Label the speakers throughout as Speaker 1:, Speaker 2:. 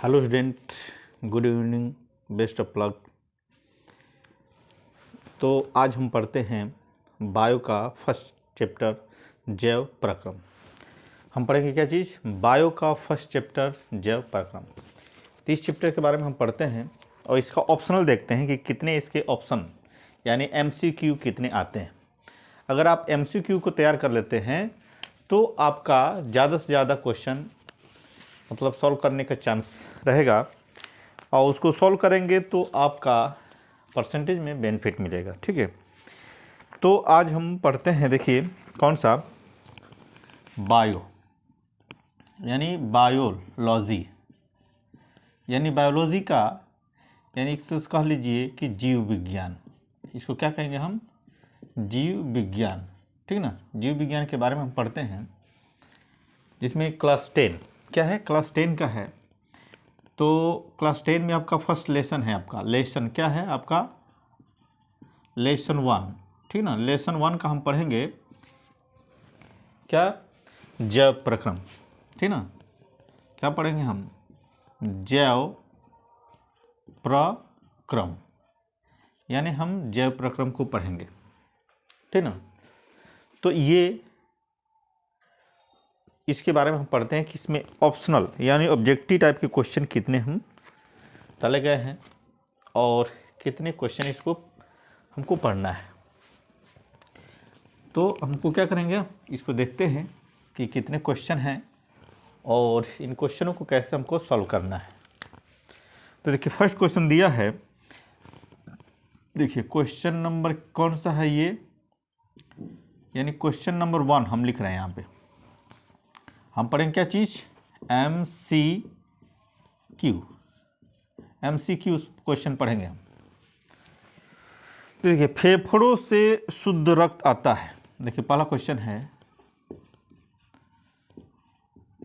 Speaker 1: Hello student, good evening, best of luck. तो आज हम पढ़ते हैं बायो का फर्स्ट चैप्टर जैव प्रक्रम। हम पढ़ेंगे क्या चीज़? बायो का फर्स्ट चैप्टर जैव प्रक्रम। तो इस चैप्टर के बारे में हम पढ़ते हैं और इसका ऑप्शनल देखते हैं कि कितने इसके ऑप्शन यानी MCQ कितने आते हैं। अगर आप MCQ को तैयार कर लेते हैं तो आपका ज़्यादा से ज़्यादा क्वेश्चन मतलब सॉल्व करने का चांस रहेगा और उसको सॉल्व करेंगे तो आपका परसेंटेज में बेनिफिट मिलेगा। ठीक है, तो आज हम पढ़ते हैं, देखिए कौन सा, बायो यानी बायोलॉजी यानी बायोलॉजी का यानी इसको कह लीजिए कि जीव विज्ञान। इसको क्या कहेंगे हम? जीव विज्ञान। ठीक ना, जीव विज्ञान के बारे में हम पढ़ते हैं जिसमें क्लास 10 क्या है, क्लास 10 का है। तो क्लास 10 में आपका फर्स्ट लेसन है, आपका लेसन क्या है? आपका लेसन 1। ठीक ना, लेसन 1 का हम पढ़ेंगे क्या? जैव प्रक्रम। ठीक ना, क्या पढ़ेंगे हम? जैव प्रक्रम यानी हम जैव प्रक्रम को पढ़ेंगे। ठीक ना, तो ये इसके बारे में हम पढ़ते हैं कि इसमें ऑप्शनल यानी ऑब्जेक्टिव टाइप के क्वेश्चन कितने हम डाले गए हैं और कितने क्वेश्चन इसको हमको पढ़ना है। तो हमको क्या करेंगे, इसको देखते हैं कि कितने क्वेश्चन हैं और इन क्वेश्चनों को कैसे हमको सॉल्व करना है। तो देखिए फर्स्ट क्वेश्चन दिया है, देखिए क्वेश्चन नंबर कौन सा है ये, यानी क्वेश्चन नंबर 1 हम लिख रहे हैं। यहाँ पे हम पढ़ेंगे क्या चीज़? MCQ क्वेश्चन पढ़ेंगे हम। तो देखिए फेफड़ों से शुद्ध रक्त आता है। देखिए पहला क्वेश्चन है,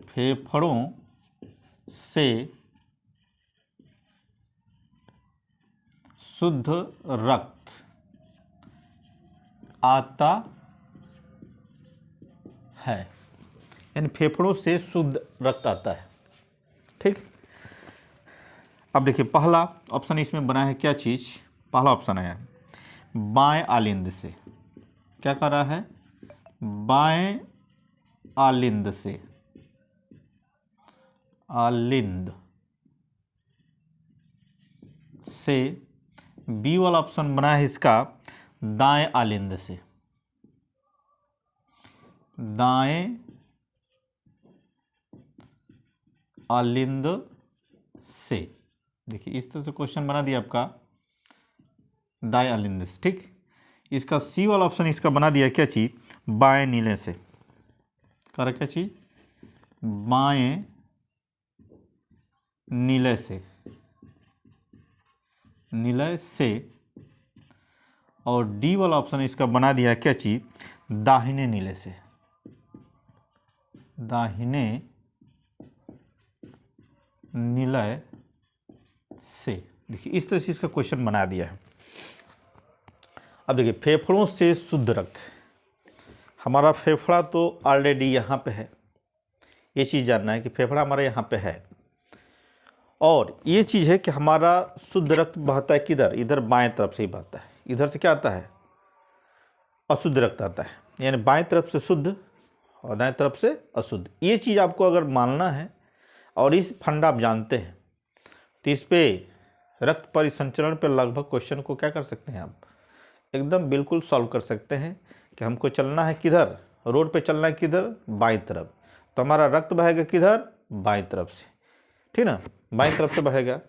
Speaker 1: फेफड़ों से शुद्ध रक्त आता है, यानी फेफड़ों से शुद्ध रक्त आता है। ठीक, अब देखिए पहला ऑप्शन इसमें बना है क्या चीज़? पहला ऑप्शन है बाएं आलिंद से। क्या कर रहा है? बाएं आलिंद से, आलिंद से। बी वाला ऑप्शन बना है इसका दाएं आलिंद से, दाएं आलिंद से। देखिए इस तरह से क्वेश्चन बना दिया आपका दाएं आलिंद से। ठीक, इसका सी वाला ऑप्शन इसका बना दिया क्या चीज? बाएं नीले से। कर क्या चीज? बाएं नीले से, नीले से। और डी वाला ऑप्शन इसका बना दिया क्या चीज? दाहिने नीले से, दाहिने नीले से। देखिए इस तरह से इसका क्वेश्चन बना दिया है। अब देखिए फेफड़ों से शुद्ध रक्त, हमारा फेफड़ा तो ऑलरेडी यहाँ पे है, ये चीज़ जानना है कि फेफड़ा हमारा यहाँ पे है। और ये चीज़ है कि हमारा शुद्ध रक्त बहता है किधर? इधर बाएं तरफ से ही बहता है। इधर से क्या आता है? अशुद्ध रक्त आता है, यानी बाएं तरफ से शुद्ध और दाएं तरफ से अशुद्ध। ये चीज़ आपको अगर मानना है और इस फंडा आप जानते हैं तो इस पे रक्त परिसंचरण पे लगभग क्वेश्चन को क्या कर सकते हैं आप? एकदम बिल्कुल सॉल्व कर सकते हैं कि हमको चलना है किधर? रोड पे चलना है किधर? बाईं तरफ। तो हमारा रक्त बहेगा किधर? बाईं तरफ से। ठीक ना, बाईं तरफ से बहेगा।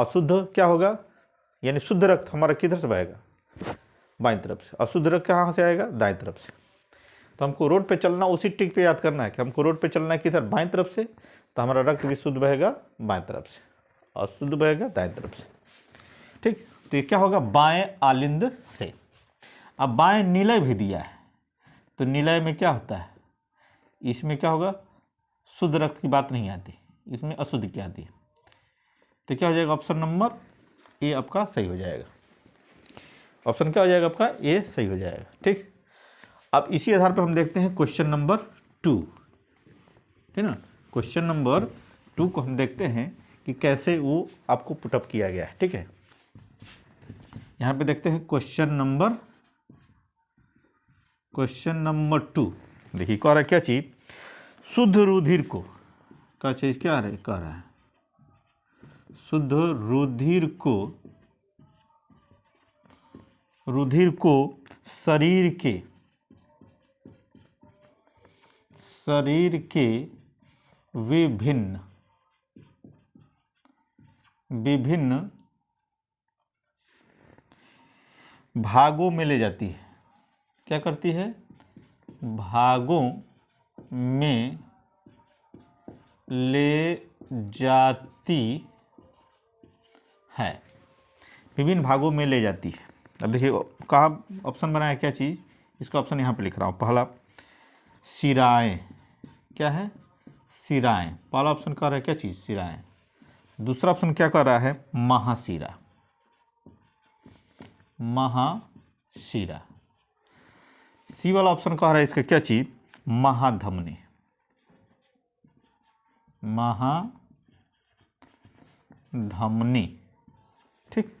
Speaker 1: अशुद्ध क्या होगा? यानी शुद्ध रक्त हमारा किधर से बहेगा? बाईं तरफ से। अशुद्ध रक्त कहाँ से आएगा? दाएं तरफ से। तो हमको रोड पे चलना, उसी ट्रिक पे याद करना है कि हमको रोड पे चलना है किधर? बाईं तरफ से। तो हमारा रक्त भी शुद्ध बहेगा बाएं तरफ से, अशुद्ध बहेगा दाएं तरफ से। ठीक, तो ये क्या होगा? बाएं आलिंद से। अब बाएं निलय भी दिया है, तो निलय में क्या होता है? इसमें क्या होगा? शुद्ध रक्त की बात नहीं आती, इसमें अशुद्ध की आती है। तो क्या हो जाएगा? ऑप्शन नंबर ए आपका सही हो जाएगा। ऑप्शन क्या हो जाएगा आपका? ए सही हो जाएगा। ठीक, अब इसी आधार पर हम देखते हैं क्वेश्चन नंबर 2। ठीक ना, क्वेश्चन नंबर 2 को हम देखते हैं कि कैसे वो आपको पुटअप किया गया है। ठीक है, यहाँ पे देखते हैं क्वेश्चन नंबर 2। देखिए कह रहा है क्या चीज, शुद्ध रुधिर को, क्या चीज क्या है कह रहा है, शुद्ध रुधिर को शरीर के विभिन्न भागों में ले जाती है। क्या करती है, भागों में ले जाती है, विभिन्न भागों में ले जाती है। अब देखिए कहाँ ऑप्शन बनाया क्या चीज़, इसका ऑप्शन यहाँ पे लिख रहा हूँ। पहला शिराएँ, क्या है शिराएँ, पहला ऑप्शन कह रहा है क्या चीज़ शिराएँ। दूसरा ऑप्शन क्या कर रहा है, महाशिरा। सी वाला ऑप्शन कह रहा है इसका क्या चीज, महाधमनी। ठीक,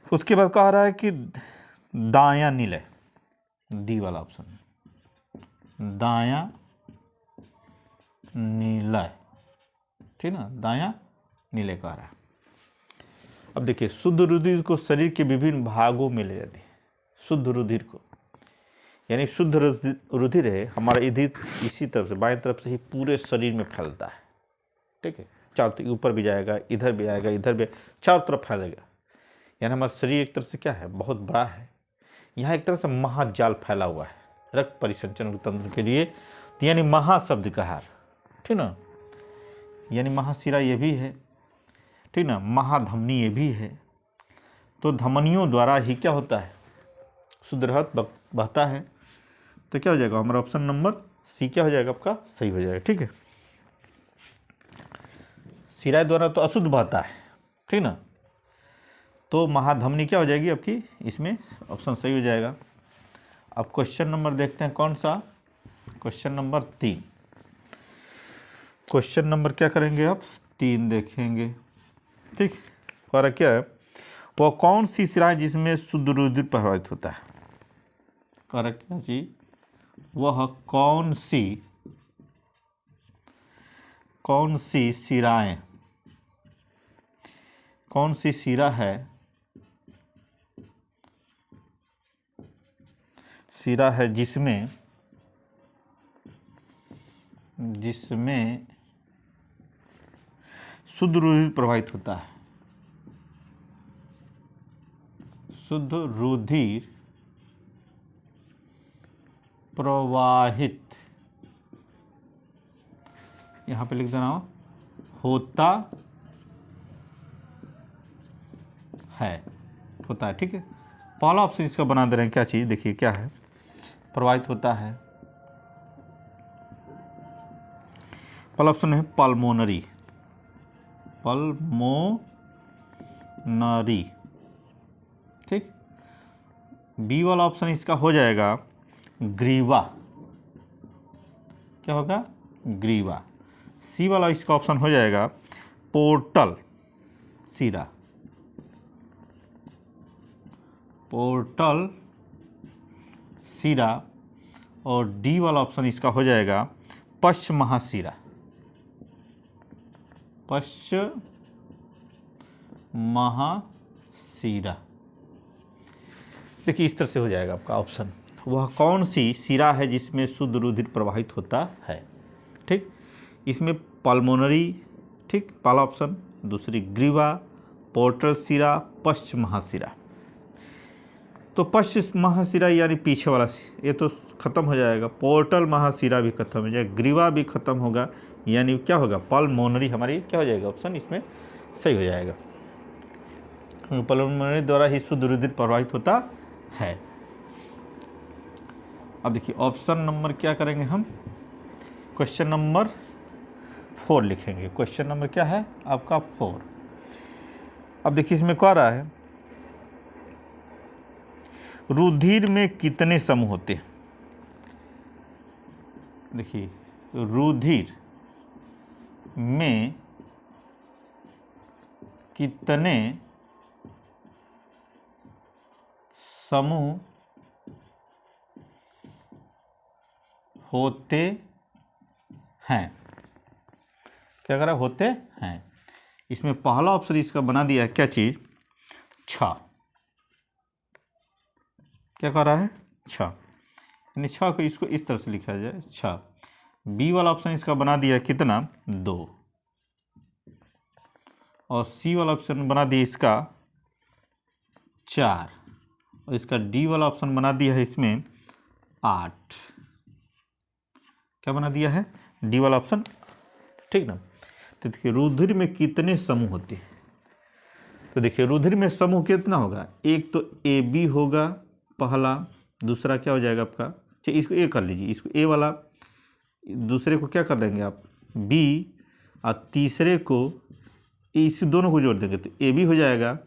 Speaker 1: उसके बाद कह रहा है कि दायां निलय, डी वाला ऑप्शन, दायां निलय। ठीक ना, दायां निलय कह रहा है। अब देखिए शुद्ध रुधिर को शरीर के विभिन्न भागों में ले जाती है। शुद्ध रुधिर को यानी शुद्ध रुधिर है हमारा इधर इसी तरफ से बाएं तरफ से ही पूरे शरीर में फैलता है। ठीक है, चारों ऊपर भी जाएगा, इधर भी आएगा, इधर भी, चारों तरफ फैलेगा। यानी हमारा शरीर एक तरह से क्या है, बहुत बड़ा है। यहाँ एक तरह से महाजाल फैला हुआ है रक्त परिसंचरण तंत्र के लिए, तो यानी महाशब्द का हार। ठीक ना, यानी महाशिरा ये भी है, ठीक ना, महाधमनी ये भी है। तो धमनियों द्वारा ही क्या होता है, शुद्ध रक्त बहता है। तो क्या हो जाएगा हमारा ऑप्शन नंबर सी क्या हो जाएगा आपका, सही हो जाएगा। ठीक है, शिरा द्वारा तो अशुद्ध बहता है, ठीक ना, तो महाधमनी क्या हो जाएगी आपकी, इसमें ऑप्शन सही हो जाएगा। अब क्वेश्चन नंबर देखते हैं कौन सा, क्वेश्चन नंबर 3। क्वेश्चन नंबर क्या करेंगे आप, 3 देखेंगे। ठीक, और क्या है, वह कौन सी शिरा जिसमें शुद्ध रुधिर प्रभावित होता है। करेक्ट क्या जी, वह कौन सी शिराएं, कौन सी शिरा है जिसमें शुद्ध रुधिर प्रवाहित होता है। शुद्ध रुधिर प्रवाहित, यहां पे लिख देना होता है। ठीक है, पहला ऑप्शन इसका बना दे रहे हैं क्या चीज, देखिए क्या है, प्रवाहित होता है। पहला ऑप्शन है पल्मोनरी, ठीक। बी वाला ऑप्शन इसका हो जाएगा ग्रीवा, क्या होगा, ग्रीवा। सी वाला इसका ऑप्शन हो जाएगा पोर्टल शिरा, पोर्टल शिरा। और डी वाला ऑप्शन इसका हो जाएगा पश्च महाशिरा, पश्च महाशिरा। देखिए इस तरह से हो जाएगा आपका ऑप्शन, वह कौन सी शिरा है जिसमें शुद्ध रुधिर प्रवाहित होता है। ठीक, इसमें पल्मोनरी, ठीक, पहला ऑप्शन, दूसरी ग्रीवा, पोर्टल शिरा, पश्च महाशिरा। तो पश्च महाशिरा यानी पीछे वाला, ये तो खत्म हो जाएगा, पोर्टल महाशिरा भी खत्म हो जाएगा, ग्रीवा भी खत्म होगा, यानी क्या होगा, पल्मोनरी हमारी क्या हो जाएगा ऑप्शन इसमें सही हो जाएगा। पल्मोनरी द्वारा ही शुद्ध रुधिर प्रवाहित होता है। अब देखिए ऑप्शन नंबर क्या करेंगे हम, क्वेश्चन नंबर 4 लिखेंगे। क्वेश्चन नंबर क्या है आपका 4। अब देखिए इसमें क्या रहा है, रुधिर में कितने समूह होते हैं। देखिए रुधिर में कितने समूह होते हैं, क्या करा, होते हैं। इसमें पहला ऑप्शन इसका बना दिया है क्या चीज, 6, क्या कर रहा है, 6, यानी 6 को इसको इस तरह से लिखा जाए 6। बी वाला ऑप्शन इसका बना दिया है कितना, 2, और सी वाला ऑप्शन बना दिया इसका 4, और इसका डी वाला ऑप्शन बना दिया है इसमें 8। क्या बना दिया है, डी वाला ऑप्शन, ठीक ना। तो देखिए रुधिर में कितने समूह होते हैं, तो देखिए रुधिर में समूह कितना होगा, एक तो ए बी होगा पहला, दूसरा क्या हो जाएगा आपका, चलिए इसको ए कर लीजिए, इसको ए वाला, दूसरे को क्या कर देंगे आप, बी, और तीसरे को, इस दोनों को जोड़ देंगे तो ए बी हो जाएगा,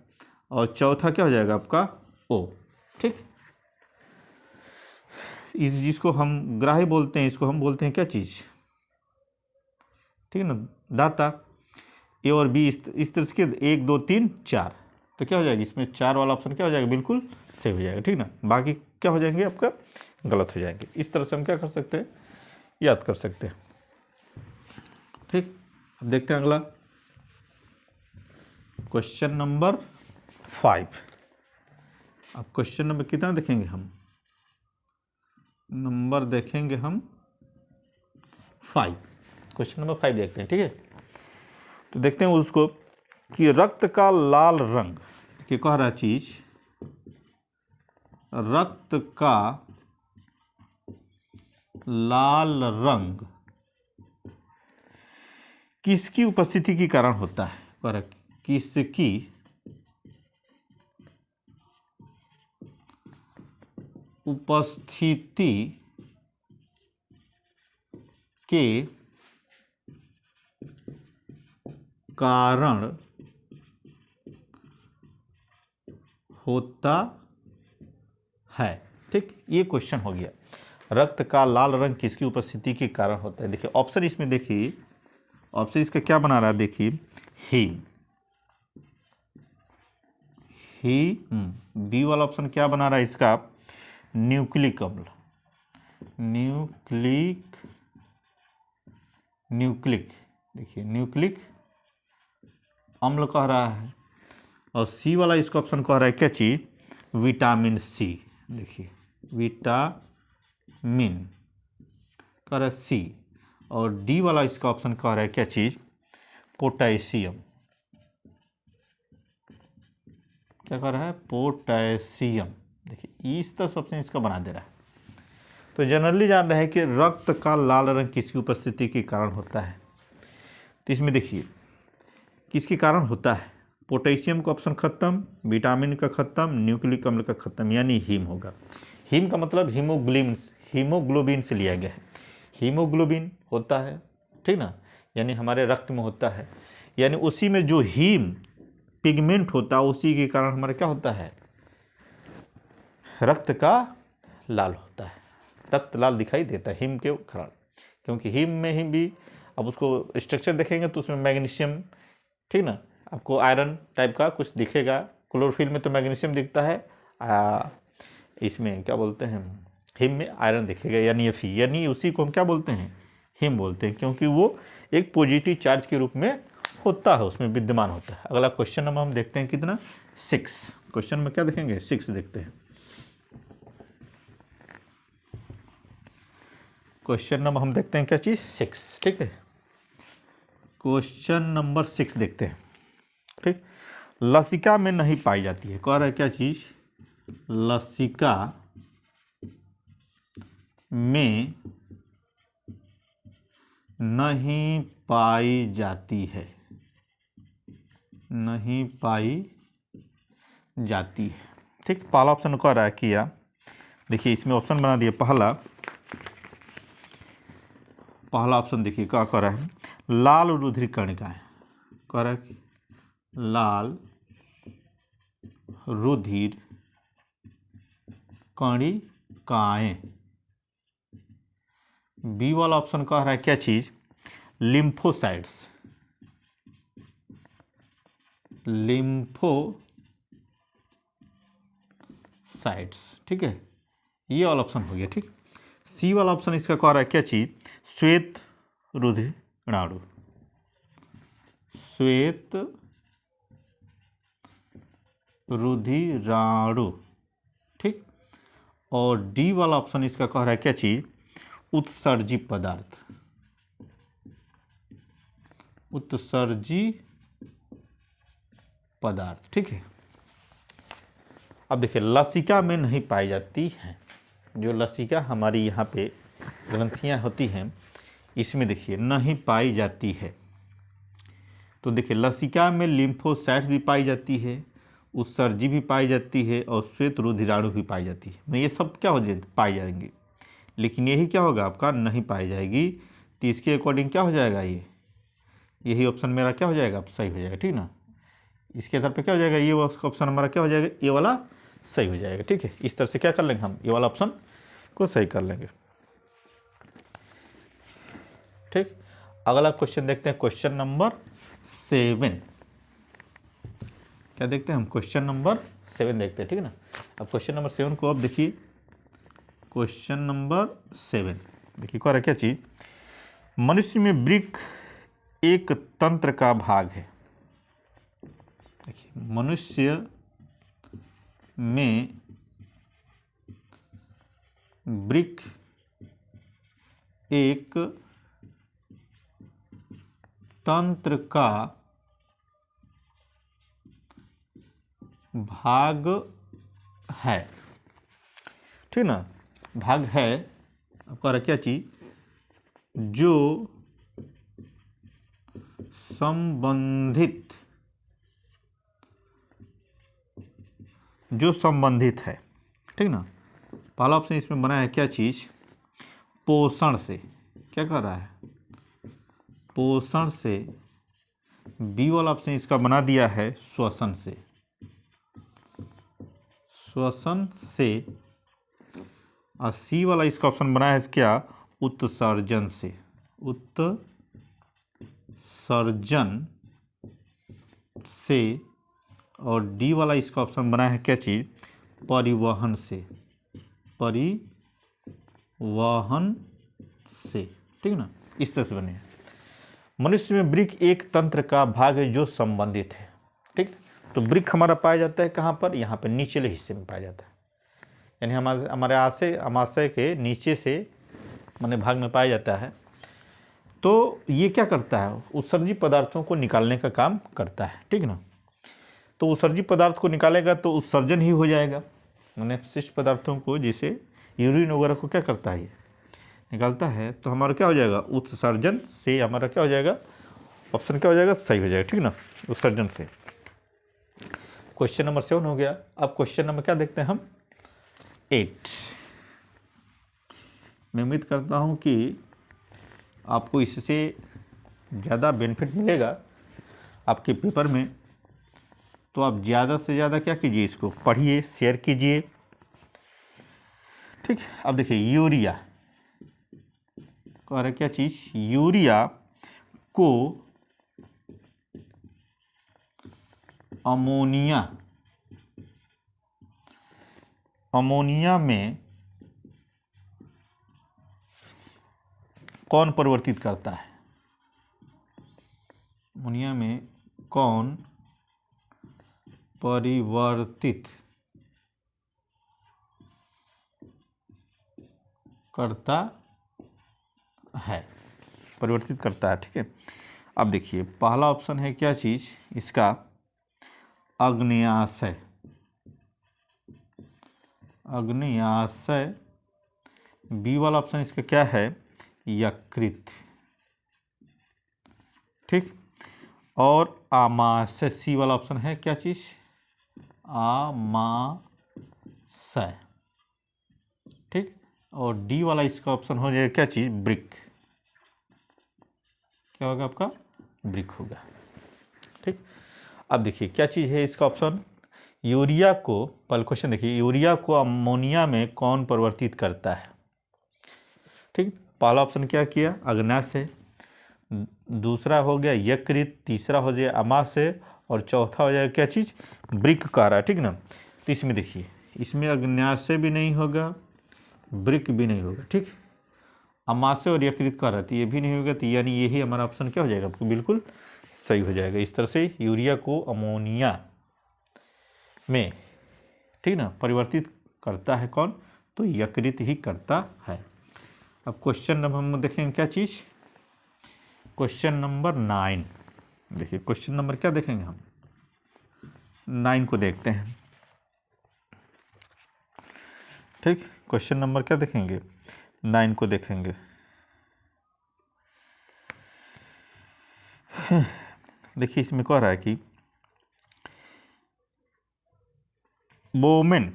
Speaker 1: और चौथा क्या हो जाएगा आपका, ओ। ठीक, इस जिसको हम ग्राही बोलते हैं, इसको हम बोलते हैं क्या चीज़, ठीक है ना, दाता। ए और बी इस तरह से 1 2 3 4, तो क्या हो जाएगा, इसमें 4 वाला ऑप्शन क्या हो जाएगा, बिल्कुल सही हो जाएगा, ठीक ना। बाकी क्या हो जाएंगे आपका, गलत हो जाएंगे। इस तरह से हम क्या कर सकते हैं, याद कर सकते हैं। ठीक, अब देखते हैं अगला क्वेश्चन नंबर 5। अब क्वेश्चन नंबर कितना देखेंगे हम, नंबर देखेंगे हम 5, क्वेश्चन नंबर 5 देखते हैं, ठीक है। तो देखते हैं उसको कि रक्त का लाल रंग, क्या कह रहा है चीज, रक्त का लाल रंग किसकी उपस्थिति के कारण होता है, कह रहा किसकी उपस्थिति के कारण होता है। ठीक, ये क्वेश्चन हो गया, रक्त का लाल रंग किसकी उपस्थिति के कारण होता है। देखिए ऑप्शन इसमें, देखिए ऑप्शन इसका क्या बना रहा है, देखिए हीम, बी वाला ऑप्शन क्या बना रहा है इसका, न्यूक्लिक अम्ल, न्यूक्लिक देखिए न्यूक्लिक अम्ल कह रहा है, और सी वाला इसका ऑप्शन कह रहा है क्या चीज, विटामिन सी। देखिए विटामिन कह रहा है सी, और डी वाला इसका ऑप्शन कह रहा है क्या चीज, पोटेशियम, क्या कह रहा है, पोटेशियम। देखिए इस तरह से ऑप्शन इसका बना दे रहा है। तो जनरली जान रहे हैं कि रक्त का लाल रंग किसकी उपस्थिति के कारण होता है। तो इसमें देखिए किसके कारण होता है, पोटेशियम का ऑप्शन खत्म, विटामिन का खत्म, न्यूक्लिक अम्ल का खत्म, यानी हीम होगा। हीम का मतलब हीमोग्लोबिन से लिया गया है। हीमोग्लोबिन होता है, ठीक ना, यानी हमारे रक्त में होता है, यानी उसी में जो हीम पिगमेंट होता है उसी के कारण हमारा क्या होता है, रक्त का लाल होता है, रक्त लाल दिखाई देता है हीम के कारण। क्योंकि हीम में ही भी, अब उसको स्ट्रक्चर देखेंगे तो उसमें मैग्नीशियम, ठीक ना, आपको आयरन टाइप का कुछ दिखेगा, क्लोरोफिल में तो मैग्नीशियम दिखता है, इसमें क्या बोलते हैं, हीम में आयरन दिखेगा, यानी एफी, यानी उसी को हम क्या बोलते हैं, हीम बोलते हैं, क्योंकि वो एक पॉजिटिव चार्ज के रूप में होता है, उसमें विद्यमान होता है। अगला क्वेश्चन नंबर हम देखते हैं कितना, 6। क्वेश्चन में क्या देखेंगे, 6 देखते हैं। क्वेश्चन नंबर हम देखते हैं क्या चीज, 6, ठीक है। क्वेश्चन नंबर 6 देखते हैं, ठीक। लसिका में नहीं पाई जाती है, कह रहा है क्या चीज, लसिका में नहीं पाई जाती है, नहीं पाई जाती है, ठीक। पहला ऑप्शन कह रहा है किया, देखिए इसमें ऑप्शन बना दिया पहला ऑप्शन, देखिए क्या कह रहा है, लाल रुधिर कणिकाएं, कह रहा है कि लाल रुधिर कणिकाएं। बी वाला ऑप्शन कह रहा है क्या चीज, लिम्फोसाइट्स, लिम्फोसाइट्स। ठीक है, ये वाला ऑप्शन हो गया। ठीक, सी वाला ऑप्शन इसका कह रहा है क्या चीज, श्वेत रुधिराणु, श्वेत रुधिराणु। ठीक, और डी वाला ऑप्शन इसका कह रहा है क्या चीज, उत्सर्जी पदार्थ, उत्सर्जी पदार्थ। ठीक है, अब देखिए लसिका में नहीं पाई जाती है, जो लसिका हमारी यहाँ पे ग्रंथियाँ होती हैं इसमें देखिए नहीं पाई जाती है। तो देखिए लसिका में लिम्फोसाइट भी पाई जाती है, उत्सर्जी भी पाई जाती है और श्वेत रुधिराणु भी पाई जाती है। ये सब क्या हो जाए, पाई जाएंगे, लेकिन यही क्या होगा आपका, नहीं पाई जाएगी। तो इसके अकॉर्डिंग क्या हो जाएगा, ये यही ऑप्शन मेरा क्या हो जाएगा, अब सही हो जाएगा। ठीक ना, इसके आधार पे क्या हो जाएगा, ये ऑप्शन हमारा क्या हो जाएगा, ये वाला सही हो जाएगा। ठीक है, इस तरह से क्या कर लेंगे हम, ये वाला ऑप्शन को सही कर लेंगे। ठीक, अगला क्वेश्चन देखते हैं, क्वेश्चन नंबर 7। क्या देखते हैं हम, क्वेश्चन नंबर 7 देखते हैं। ठीक है ना, अब क्वेश्चन नंबर 7 को अब देखिए, क्वेश्चन नंबर 7 देखिए क्या है, क्या चीज, मनुष्य में वृक्क एक तंत्र का भाग है। देखिए मनुष्य में वृक्क एक तंत्र का भाग है। ठीक ना, भाग है, आपका क्या चीज, जो संबंधित है। ठीक ना, पहला ऑप्शन इसमें बना है क्या चीज, पोषण से, क्या कर रहा है, पोषण से। बी वाला ऑप्शन इसका बना दिया है श्वसन से, श्वसन से। और सी वाला इसका ऑप्शन बना है क्या, उत्सर्जन से, उत्सर्जन से। और डी वाला इसका ऑप्शन बना है क्या चीज, परिवहन से, परिवहन से। ठीक ना, इस तरह से बने हैं। मनुष्य में वृक्क एक तंत्र का भाग है जो संबंधित है। ठीक, तो वृक्क हमारा पाया जाता है कहाँ पर, यहाँ पर निचले हिस्से में पाया जाता है, यानी हमारे आमाशय के नीचे से माने भाग में पाया जाता है। तो ये क्या करता है, उत्सर्जी पदार्थों को निकालने का काम करता है। ठीक ना, तो उत्सर्जी पदार्थ को निकालेगा तो उत्सर्जन ही हो जाएगा, माने अपशिष्ट पदार्थों को, जैसे यूरिन वगैरह को क्या करता है, ये निकालता है। तो हमारा क्या हो जाएगा, उत्सर्जन से हमारा क्या हो जाएगा, ऑप्शन क्या हो जाएगा, सही हो जाएगा। ठीक ना, उत्सर्जन से। क्वेश्चन नंबर 7 हो गया। अब क्वेश्चन नंबर क्या देखते हैं हम, 8। मैं उम्मीद करता हूँ कि आपको इससे ज़्यादा बेनिफिट मिलेगा आपके पेपर में। तो आप ज़्यादा से ज़्यादा क्या कीजिए, इसको पढ़िए, शेयर कीजिए। ठीक, अब देखिए यूरिया कह रहा है क्या चीज़, यूरिया को अमोनिया में कौन परिवर्तित करता है, अमोनिया में कौन परिवर्तित करता है, परिवर्तित करता है। ठीक है, अब देखिए पहला ऑप्शन है क्या चीज इसका, अग्न्याशय, अग्न्याशय। बी वाला ऑप्शन इसका क्या है, यकृत। ठीक, और आमाशय, सी वाला ऑप्शन है क्या चीज, आमाशय। ठीक, और डी वाला इसका ऑप्शन हो जाएगा क्या चीज, वृक्क। क्या होगा आपका, वृक्क होगा। ठीक, अब देखिए क्या चीज है इसका ऑप्शन, यूरिया को, पहले क्वेश्चन देखिए, यूरिया को अमोनिया में कौन परिवर्तित करता है। ठीक, पहला ऑप्शन क्या किया, अग्न्याशय, दूसरा हो गया यकृत, तीसरा हो गया आमाशय, और चौथा हो जाएगा क्या चीज़, वृक्क कारा, ठीक ना। तो इसमें देखिए, इसमें अग्न्याशय भी नहीं होगा, वृक्क भी नहीं होगा, ठीक। अमाशय और यकृत कारा, तो ये भी नहीं होगा, तो यानी यही हमारा ऑप्शन क्या हो जाएगा, आपको बिल्कुल सही हो जाएगा। इस तरह से यूरिया को अमोनिया में, ठीक ना, परिवर्तित करता है कौन, तो यकृत ही करता है। अब क्वेश्चन नंबर हम देखेंगे क्या चीज़, क्वेश्चन नंबर 9। देखिए क्वेश्चन नंबर क्या देखेंगे हम, 9 को देखते हैं, ठीक। क्वेश्चन नंबर क्या देखेंगे, 9 को देखेंगे। देखिए इसमें कह रहा है कि वोमेन,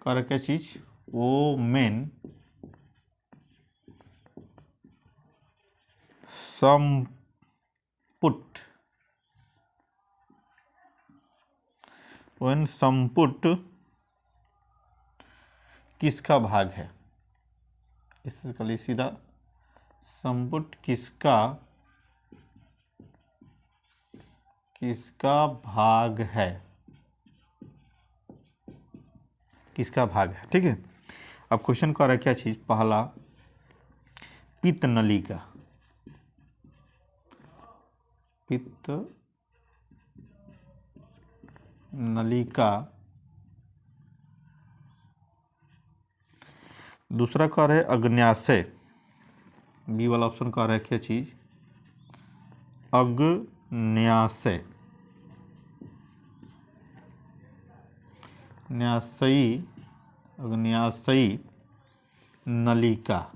Speaker 1: कह रहा क्या चीज, वोमेन संपुट, संपुट किसका भाग है, इससे कल सीधा, संपुट किसका भाग है, किसका भाग है, ठीक है। अब क्वेश्चन कह रहा है क्या चीज, पहला पित्त नलिका, पित्त नलिका, दूसरा कह रहा है अग्न्याशय, बी वाला ऑप्शन कह रहा है क्या चीज, अग्न्याशय, न्यासई, अग्न्याशयी नलिका,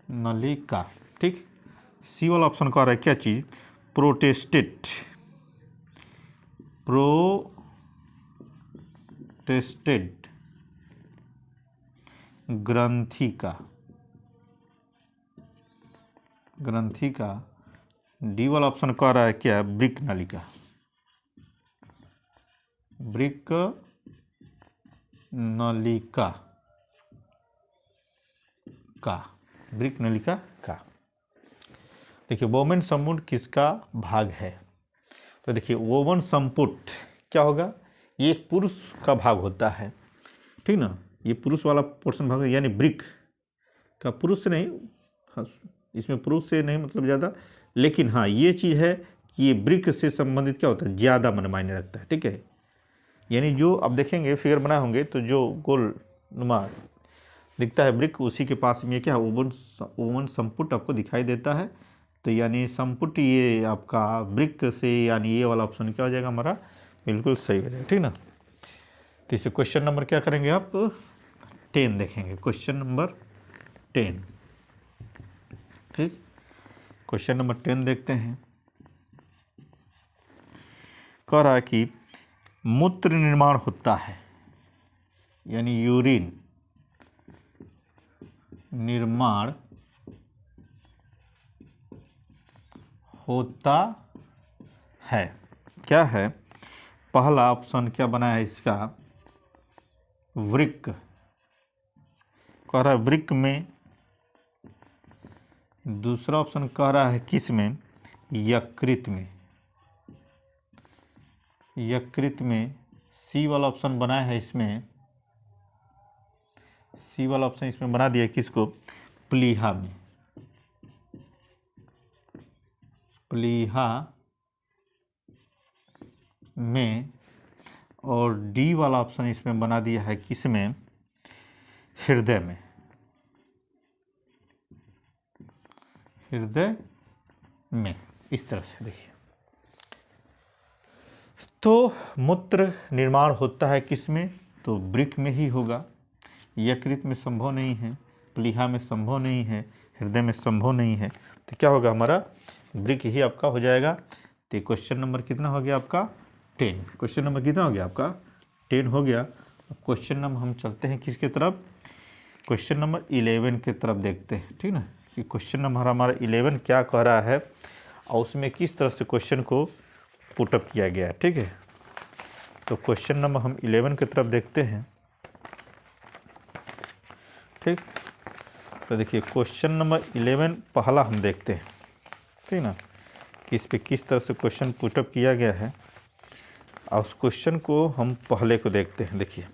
Speaker 1: नलिका, ठीक। सी वाला ऑप्शन कह रहा है क्या चीज, प्रोटेस्टेट, प्रोटेस्टेड ग्रंथिका, ग्रंथिका। डी वाला ऑप्शन कह रहा है क्या, वृक्क नलिका, वृक्क नलिका का, वृक्क नलिका का। देखिए वोमेन संपुट किसका भाग है, तो देखिए वोमन संपुट क्या होगा, ये एक पुरुष का भाग होता है, ठीक ना, ये पुरुष वाला पोर्शन भाग है, यानी वृक्क का, पुरुष से नहीं, हाँ, इसमें पुरुष से नहीं मतलब ज़्यादा, लेकिन हाँ ये चीज़ है कि ये वृक्क से संबंधित क्या होता है, ज़्यादा मायने रखता है, ठीक है। यानी जो अब देखेंगे फिगर बनाए होंगे तो जो गोल नुमा दिखता है वृक्क, उसी के पास में क्या ओवन संपुट आपको दिखाई देता है। तो यानी संपुट ये आपका वृक्क से, यानी ये वाला ऑप्शन क्या हो जाएगा हमारा, बिल्कुल सही हो जाएगा, ठीक ना। तो इसे क्वेश्चन नंबर क्या करेंगे आप, 10 देखेंगे, क्वेश्चन नंबर 10, ठीक। क्वेश्चन नंबर 10 देखते हैं। कह रहा है कि मूत्र निर्माण होता है, यानी यूरिन निर्माण होता है, क्या है, पहला ऑप्शन क्या बना है इसका, वृक्क, कह रहा है वृक्क में, दूसरा ऑप्शन कह रहा है किस में, यकृत में, यकृत में। सी वाला ऑप्शन बनाया है इसमें, सी वाला ऑप्शन इसमें बना दिया किसको, प्लीहा में, प्लीहा में। और डी वाला ऑप्शन इसमें बना दिया है किसमें, हृदय में, हृदय में। इस तरह से देखिए, तो मूत्र निर्माण होता है किसमें, तो वृक्क में ही होगा, यकृत में संभव नहीं है, प्लीहा में संभव नहीं है, हृदय में संभव नहीं है, तो क्या होगा हमारा, वृक्क ही आपका हो जाएगा। तो क्वेश्चन नंबर कितना हो गया आपका, 10। क्वेश्चन नंबर कितना हो गया आपका, 10 हो गया। अब क्वेश्चन नंबर हम चलते हैं किसके तरफ, क्वेश्चन नंबर 11 के तरफ देखते हैं, ठीक ना, कि क्वेश्चन नंबर हमारा 11 क्या कह रहा है और उसमें किस तरह से क्वेश्चन को पुटअप किया गया है, ठीक है। तो क्वेश्चन नंबर हम 11 की तरफ देखते हैं, ठीक। तो देखिए क्वेश्चन नंबर 11 पहला हम देखते हैं, ठीक ना, कि इस पे किस तरह से क्वेश्चन पुटअप किया गया है, और उस क्वेश्चन को हम पहले को देखते हैं। देखिए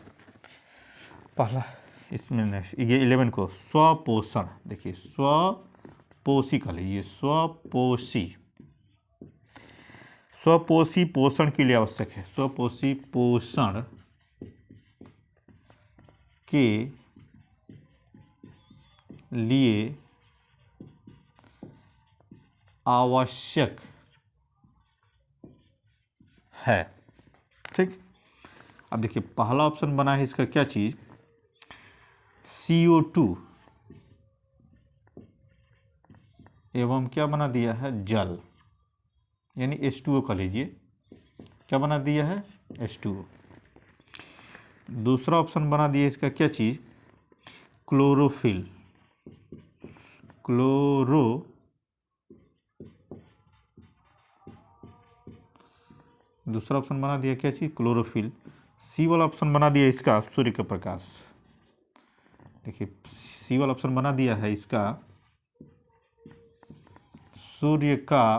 Speaker 1: पहला इसमें ये 11 को स्वपोषण, देखिए स्वपोषी कह लीजिए, स्वपोषी पोषण के लिए आवश्यक है, स्वपोषी पोषण के लिए आवश्यक है। ठीक, अब देखिए पहला ऑप्शन बना है इसका क्या चीज, CO2 एवं क्या बना दिया है, जल, यानी H2O कह लीजिए, क्या बना दिया है, H2O। दूसरा ऑप्शन बना दिया इसका क्या चीज, क्लोरोफिल, दूसरा ऑप्शन बना दिया क्या चीज, क्लोरोफिल। सी वाला ऑप्शन बना दिया इसका सूर्य का प्रकाश। देखिए सी वाला ऑप्शन बना दिया है इसका सूर्य का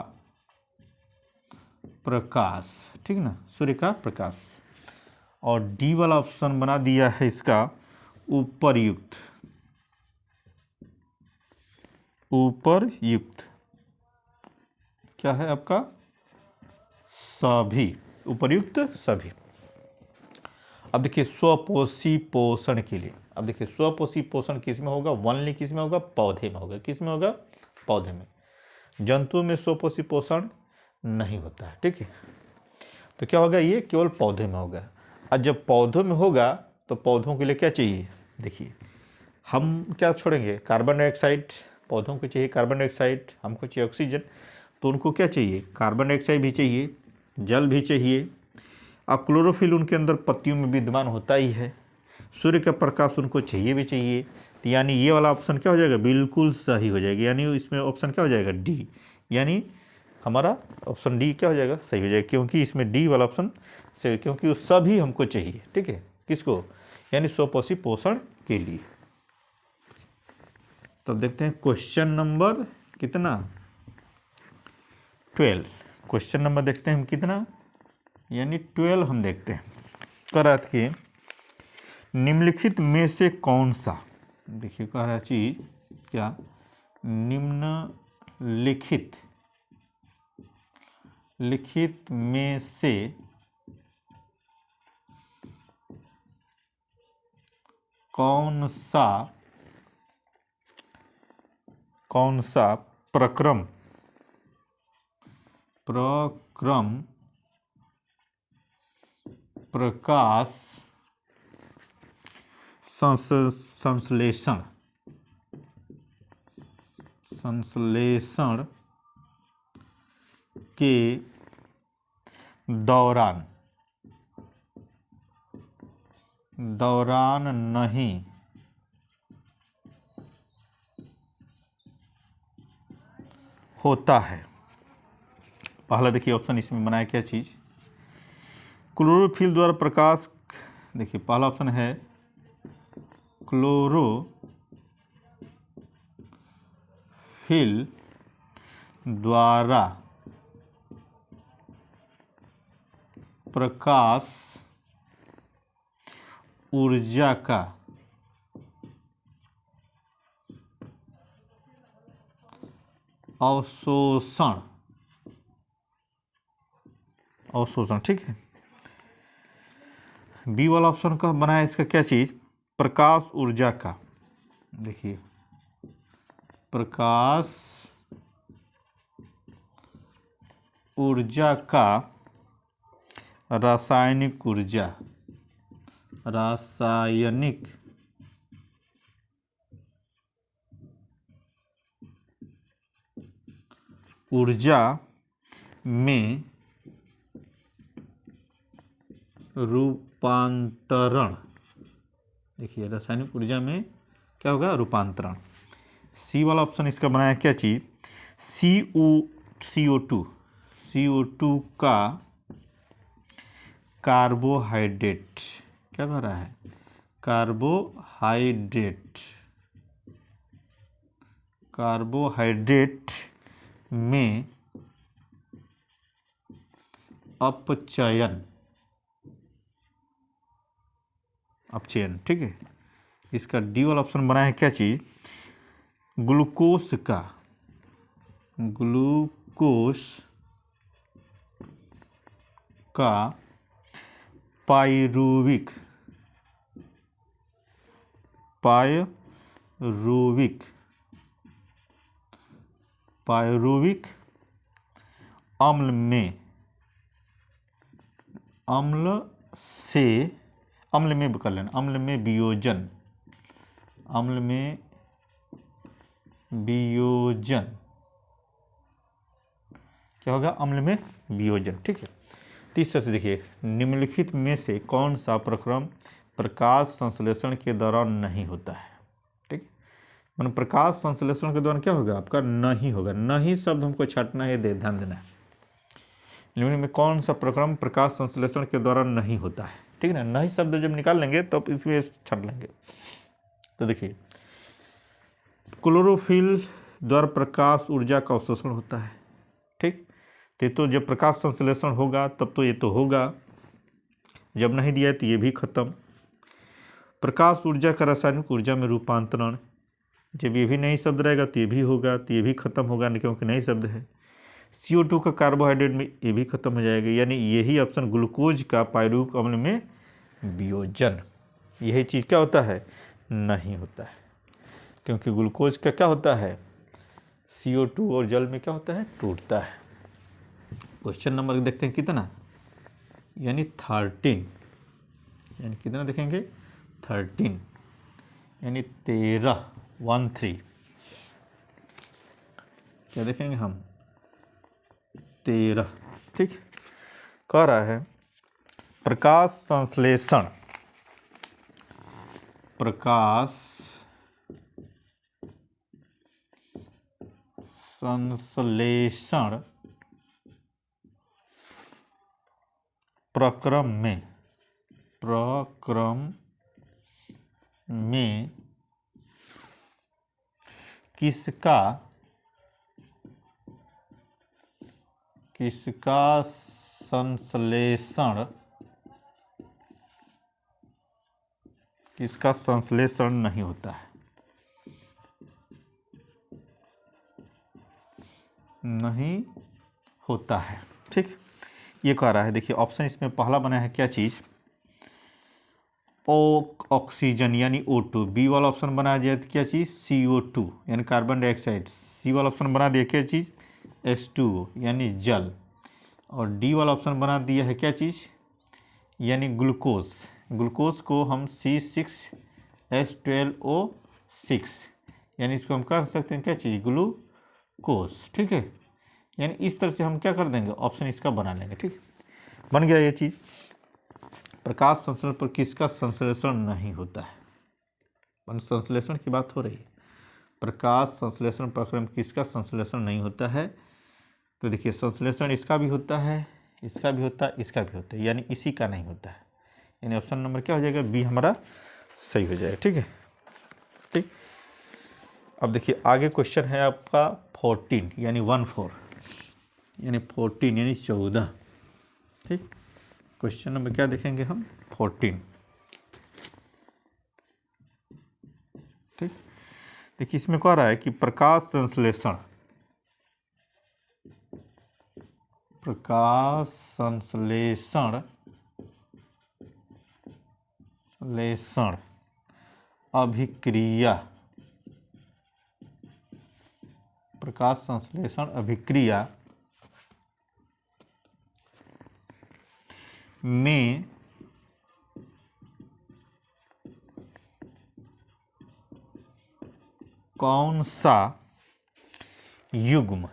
Speaker 1: प्रकाश, ठीक ना, सूर्य का प्रकाश। और डी वाला ऑप्शन बना दिया है इसका उपरयुक्त, क्या है आपका, सभी, उपरयुक्त सभी। अब देखिए स्वपोषी पोषण के लिए, अब देखिए स्वपोषी पोषण किस में होगा, वनली किस में होगा, पौधे में होगा, किस में होगा, पौधे में। जंतुओं में स्वपोषी पोषण नहीं होता है, ठीक है। तो क्या होगा, ये केवल पौधे में होगा। और जब पौधों में होगा तो पौधों के लिए क्या चाहिए, देखिए हम क्या छोड़ेंगे, कार्बन डाइऑक्साइड, पौधों को चाहिए कार्बन डाइऑक्साइड, हमको चाहिए ऑक्सीजन, तो उनको क्या चाहिए, कार्बन डाइऑक्साइड भी चाहिए, जल भी चाहिए। अब क्लोरोफिल उनके अंदर पत्तियों में विद्यमान होता ही है, सूर्य का प्रकाश उनको चाहिए भी चाहिए। तो यानी ये वाला ऑप्शन क्या हो जाएगा, बिल्कुल सही हो जाएगा, यानी इसमें ऑप्शन क्या हो जाएगा, डी, यानी हमारा ऑप्शन डी क्या हो जाएगा, सही हो जाएगा, क्योंकि इसमें डी वाला ऑप्शन सही, क्योंकि वो सभी हमको चाहिए, ठीक है, किसको, यानी स्वपोषी पोषण के लिए। तो देखते हैं क्वेश्चन नंबर कितना, 12, क्वेश्चन नंबर देखते हैं हम कितना, यानी 12 हम देखते हैं। कह रहा था कि निम्नलिखित में से कौन सा, देखिए कह रहा चीज क्या, निम्नलिखित में से कौन सा प्रक्रम प्रकाश संश्लेषण के दौरान नहीं होता है। पहला देखिए ऑप्शन इसमें बनाया क्या चीज, क्लोरोफिल द्वारा प्रकाश, देखिए पहला ऑप्शन है क्लोरोफिल द्वारा प्रकाश ऊर्जा का अवशोषण, ठीक है। बी वाला ऑप्शन का बनाया इसका क्या चीज, प्रकाश ऊर्जा का, देखिए प्रकाश ऊर्जा का रासायनिक ऊर्जा में रूपांतरण, देखिए रासायनिक ऊर्जा में क्या होगा, रूपांतरण। सी वाला ऑप्शन इसका बनाया क्या चीज, CO2 का कार्बोहाइड्रेट, क्या कह रहा है, कार्बोहाइड्रेट में अपचयन, अपचयन, ठीक है। इसका डी वाला ऑप्शन बना है क्या चीज, ग्लूकोज का, ग्लूकोज का पायरुविक, पायरुविक, पायरुविक अम्ल में, अम्ल से, अम्ल में कर लेना, अम्ल में वियोजन, अम्ल में वियोजन, क्या होगा, अम्ल में वियोजन, ठीक है। तीसरा से देखिए, निम्नलिखित में से कौन सा प्रक्रम प्रकाश संश्लेषण के दौरान नहीं होता है, ठीक। मतलब प्रकाश संश्लेषण के दौरान क्या होगा, आपका नहीं होगा, नहीं शब्द हमको छाटना है, दे ध्यान देना है। निम्न में कौन सा प्रक्रम प्रकाश संश्लेषण के दौरान नहीं होता है, ठीक है ना। नहीं शब्द जब निकाल लेंगे तब तो इसमें छाट लेंगे। तो देखिए, क्लोरोफिल द्वारा प्रकाश ऊर्जा का अवशोषण होता है, ठीक। तो जब प्रकाश संश्लेषण होगा तब तो ये तो होगा, जब नहीं दिया है तो ये भी खत्म। प्रकाश ऊर्जा का रासायनिक ऊर्जा में रूपांतरण, जब ये भी नई शब्द रहेगा तो ये भी होगा, तो ये भी खत्म होगा नहीं, क्योंकि नई शब्द है। CO2 का कार्बोहाइड्रेट में ये भी खत्म हो जाएगा, यानी यही ऑप्शन ग्लूकोज का पायरुविक अम्ल में वियोजन, यही चीज़ क्या होता है, नहीं होता है। क्योंकि ग्लूकोज का क्या होता है, CO2 और जल में क्या होता है, टूटता है। क्वेश्चन नंबर देखते हैं कितना, यानी 13, यानी कितना देखेंगे, 13, यानी 13, 13, क्या देखेंगे हम, 13, ठीक। कह रहा है प्रकाश संश्लेषण, प्रकाश संश्लेषण प्रक्रम में किसका संश्लेषण नहीं होता है, नहीं होता है, ठीक। ये कह रहा है, देखिए ऑप्शन इसमें पहला बना है क्या चीज, ऑक्सीजन यानी O2, बी वाला ऑप्शन बना दिया तो क्या चीज, CO2 यानी कार्बन डाइऑक्साइड, सी वाला ऑप्शन बना दिया क्या चीज, H2O यानी जल, और डी वाला ऑप्शन बना दिया है क्या चीज, यानी ग्लूकोज। ग्लूकोज को हम C6H12O6, यानी इसको हम कह सकते हैं क्या चीज, ग्लूकोज, ठीक है। यानी इस तरह से हम क्या कर देंगे, ऑप्शन इसका बना लेंगे, ठीक। बन गया ये चीज। प्रकाश संश्लेषण पर किसका संश्लेषण नहीं होता है, संश्लेषण की बात हो रही है, प्रकाश संश्लेषण प्रक्रम किसका संश्लेषण नहीं होता है। तो देखिए, संश्लेषण इसका भी होता है, इसका भी होता है, इसका भी होता है, यानी इसी का नहीं होता है, यानी ऑप्शन नंबर क्या हो जाएगा, बी हमारा सही हो जाएगा, ठीक है, ठीक। अब देखिए आगे क्वेश्चन है आपका 14 यानी 14, यानी 14 यानी 14, ठीक। क्वेश्चन नंबर क्या देखेंगे हम, 14, ठीक। देखिए इसमें कह रहा है कि प्रकाश संश्लेषण, प्रकाश संश्लेषण अभिक्रिया, प्रकाश संश्लेषण अभिक्रिया में कौन सा युग्म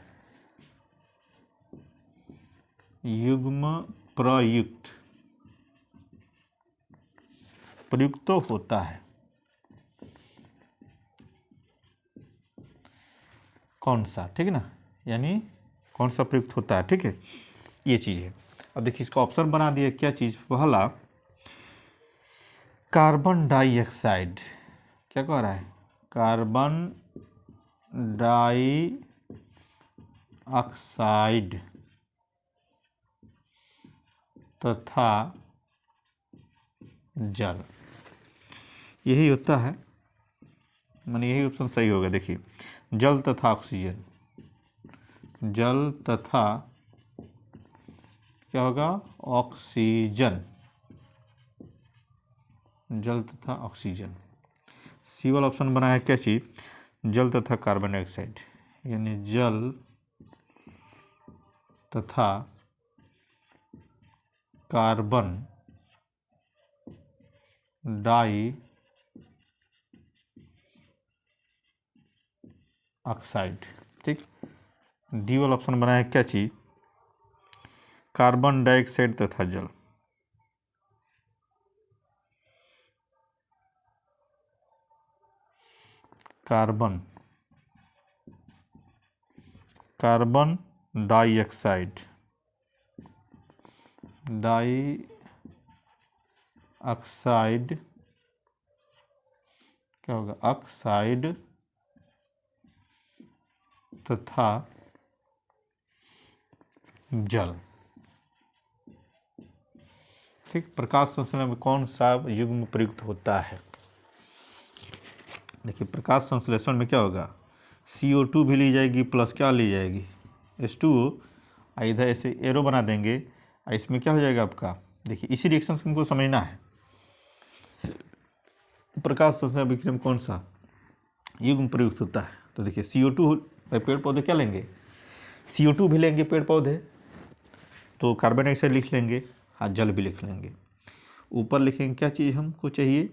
Speaker 1: प्रयुक्त होता है, कौन सा, ठीक है ना, यानी कौन सा प्रयुक्त होता है, ठीक है, ये चीज़ है। अब देखिए इसका ऑप्शन बना दिया क्या चीज़, पहला कार्बन डाइऑक्साइड, क्या कह रहा है, कार्बन डाइऑक्साइड तथा जल, यही होता है, माने यही ऑप्शन सही होगा। देखिए जल तथा ऑक्सीजन, जल तथा क्या होगा, ऑक्सीजन, जल तथा ऑक्सीजन। सी वाला ऑप्शन बना है क्या चीज, जल तथा कार्बन डाइऑक्साइड, यानी जल तथा कार्बन डाई ऑक्साइड। ठीक, डी वाला ऑप्शन बना है क्या चीज, कार्बन डाइऑक्साइड तथा जल। कार्बन डाइऑक्साइड, ऑक्साइड क्या होगा, ऑक्साइड तथा जल। ठीक, प्रकाश संश्लेषण में कौन सा युग्म प्रयुक्त होता है। देखिए प्रकाश संश्लेषण में क्या होगा, CO2 भी ली जाएगी प्लस क्या ली जाएगी, H2O, इधर ऐसे एरो बना देंगे, इसमें क्या हो जाएगा आपका, देखिए इसी रिएक्शन को हमको समझना है। प्रकाश संश्लेषण विक्रिया में कौन सा युग्म प्रयुक्त होता है, तो देखिए CO2, पेड़ पौधे क्या लेंगे, CO2 भी लेंगे पेड़ पौधे, तो कार्बन डाइऑक्साइड लिख लेंगे, हाँ जल भी लिख लेंगे। ऊपर लिखेंगे क्या चीज़ हमको चाहिए,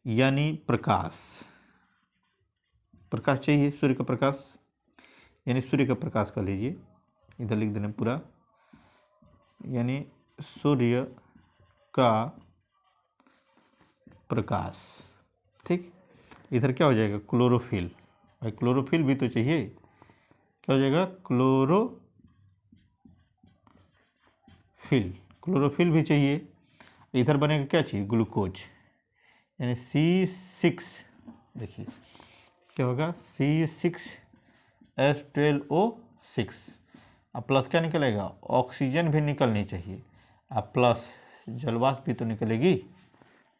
Speaker 1: यानी प्रकाश, प्रकाश चाहिए, सूर्य का प्रकाश, यानी सूर्य का प्रकाश कर लीजिए, इधर लिख देना पूरा, यानी सूर्य का प्रकाश। ठीक, इधर क्या हो जाएगा, क्लोरोफिल, भाई क्लोरोफिल भी तो चाहिए, क्या हो जाएगा, क्लोरोफिल भी चाहिए। इधर बनेगा क्या चाहिए, ग्लूकोज, यानी C6, देखिए क्या होगा, C6H12O6, अब प्लस क्या निकलेगा, ऑक्सीजन भी निकलनी चाहिए, अब प्लस जलवाष्प भी तो निकलेगी,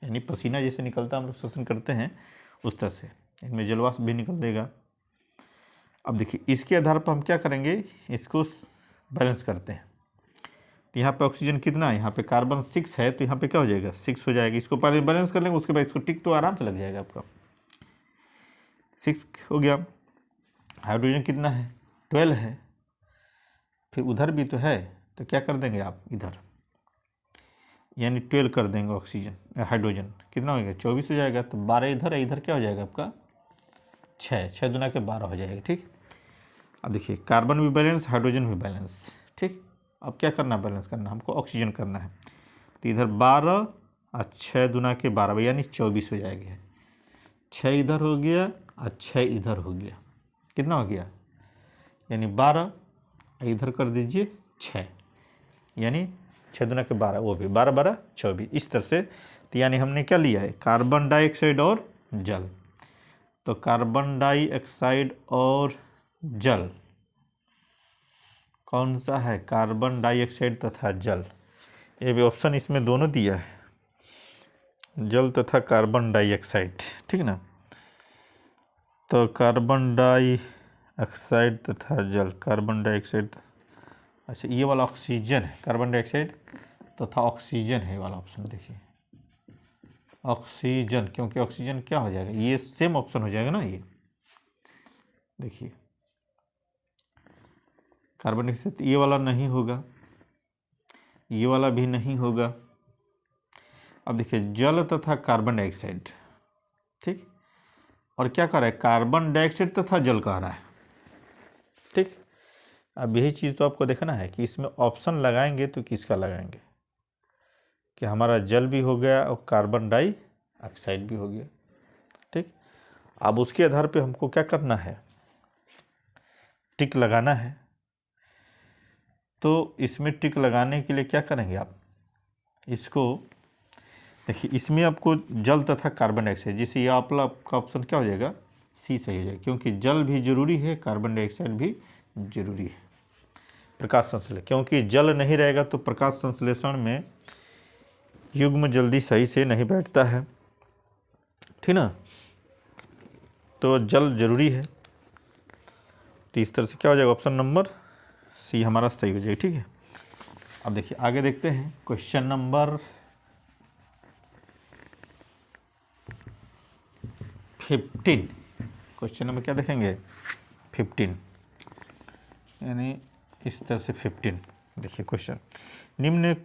Speaker 1: यानी पसीना जैसे निकलता है, हम लोग श्वसन करते हैं उस तरह से इनमें जलवाष्प भी निकल देगा। अब देखिए इसके आधार पर हम क्या करेंगे, इसको बैलेंस करते हैं। तो यहाँ पे ऑक्सीजन कितना है, यहाँ पे कार्बन 6 है, तो यहाँ पे क्या हो जाएगा, 6 हो जाएगा। इसको पहले बैलेंस कर लेंगे, उसके बाद इसको टिक तो आराम से लग जाएगा आपका, 6 हो गया। हाइड्रोजन कितना है, 12 है, फिर उधर भी तो है, तो क्या कर देंगे आप इधर, यानी 12 कर देंगे ऑक्सीजन, हाइड्रोजन कितना हो गया, 24 हो जाएगा। तो 12 इधर है, इधर क्या हो जाएगा आपका 6, 6 दूना के 12 हो जाएगा। ठीक, अब देखिए कार्बन भी बैलेंस, हाइड्रोजन भी बैलेंस। ठीक, अब क्या करना, बैलेंस करना हमको, ऑक्सीजन करना है, तो इधर 12 और 6 दूना के 12, यानी 24 हो जाएगा। 6 इधर हो गया और 6 इधर हो गया, कितना हो गया, यानी 12, इधर कर दीजिए 6, यानी 6 दूना के 12, वो भी 12 12 24, इस तरह से। तो यानी हमने क्या लिया है, कार्बन डाइऑक्साइड और जल। तो कार्बन डाइऑक्साइड और जल कौन सा है, कार्बन डाइऑक्साइड तथा जल, ये भी ऑप्शन इसमें दोनों दिया है, जल तथा कार्बन डाइऑक्साइड। ठीक है ना, तो कार्बन डाइऑक्साइड तथा जल, कार्बन डाइऑक्साइड, अच्छा ये वाला ऑक्सीजन है, कार्बन डाइऑक्साइड तथा ऑक्सीजन है वाला ऑप्शन। देखिए ऑक्सीजन, क्योंकि ऑक्सीजन क्या हो जाएगा, ये सेम ऑप्शन हो जाएगा ना, ये देखिए कार्बन डाइऑक्साइड, ये वाला नहीं होगा, ये वाला भी नहीं होगा। अब देखिए जल तथा कार्बन डाइऑक्साइड, ठीक, और क्या कह रहा है, कार्बन डाइऑक्साइड तथा जल कह रहा है। ठीक, अब यही चीज़ तो आपको देखना है कि इसमें ऑप्शन लगाएंगे तो किसका लगाएंगे, कि हमारा जल भी हो गया और कार्बन डाइऑक्साइड भी हो गया। ठीक, अब उसके आधार पे हमको क्या करना है, टिक लगाना है। तो इसमें टिक लगाने के लिए क्या करेंगे आप, इसको देखिए, इसमें आपको जल तथा कार्बन डाइऑक्साइड, जिससे ये आपका ऑप्शन क्या हो जाएगा, सी सही हो जाएगा, क्योंकि जल भी जरूरी है, कार्बन डाइऑक्साइड भी जरूरी है। प्रकाश संश्लेषण, क्योंकि जल नहीं रहेगा तो प्रकाश संश्लेषण में युग्म जल्दी सही से नहीं बैठता है, ठीक ना, तो जल जरूरी है। तो इस तरह से क्या हो जाएगा, ऑप्शन नंबर सी हमारा सही हो जाएगा, ठीक है। अब देखिए आगे देखते हैं क्वेश्चन नंबर 15। क्वेश्चन नंबर क्या देखेंगे, 15, यानी इस तरह से 15। देखिए क्वेश्चन, निम्न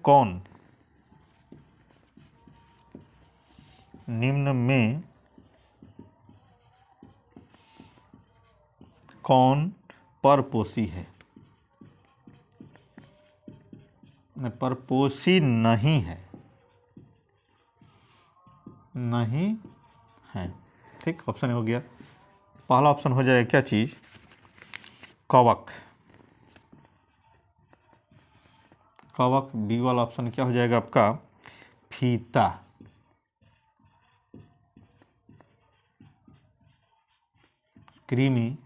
Speaker 1: में कौन परपोषी है, परपोषी नहीं है, नहीं है, ठीक। ऑप्शन हो गया, पहला ऑप्शन हो जाएगा क्या चीज, कवक। कवक। बी वाला ऑप्शन क्या हो जाएगा आपका, फीता। कृमि।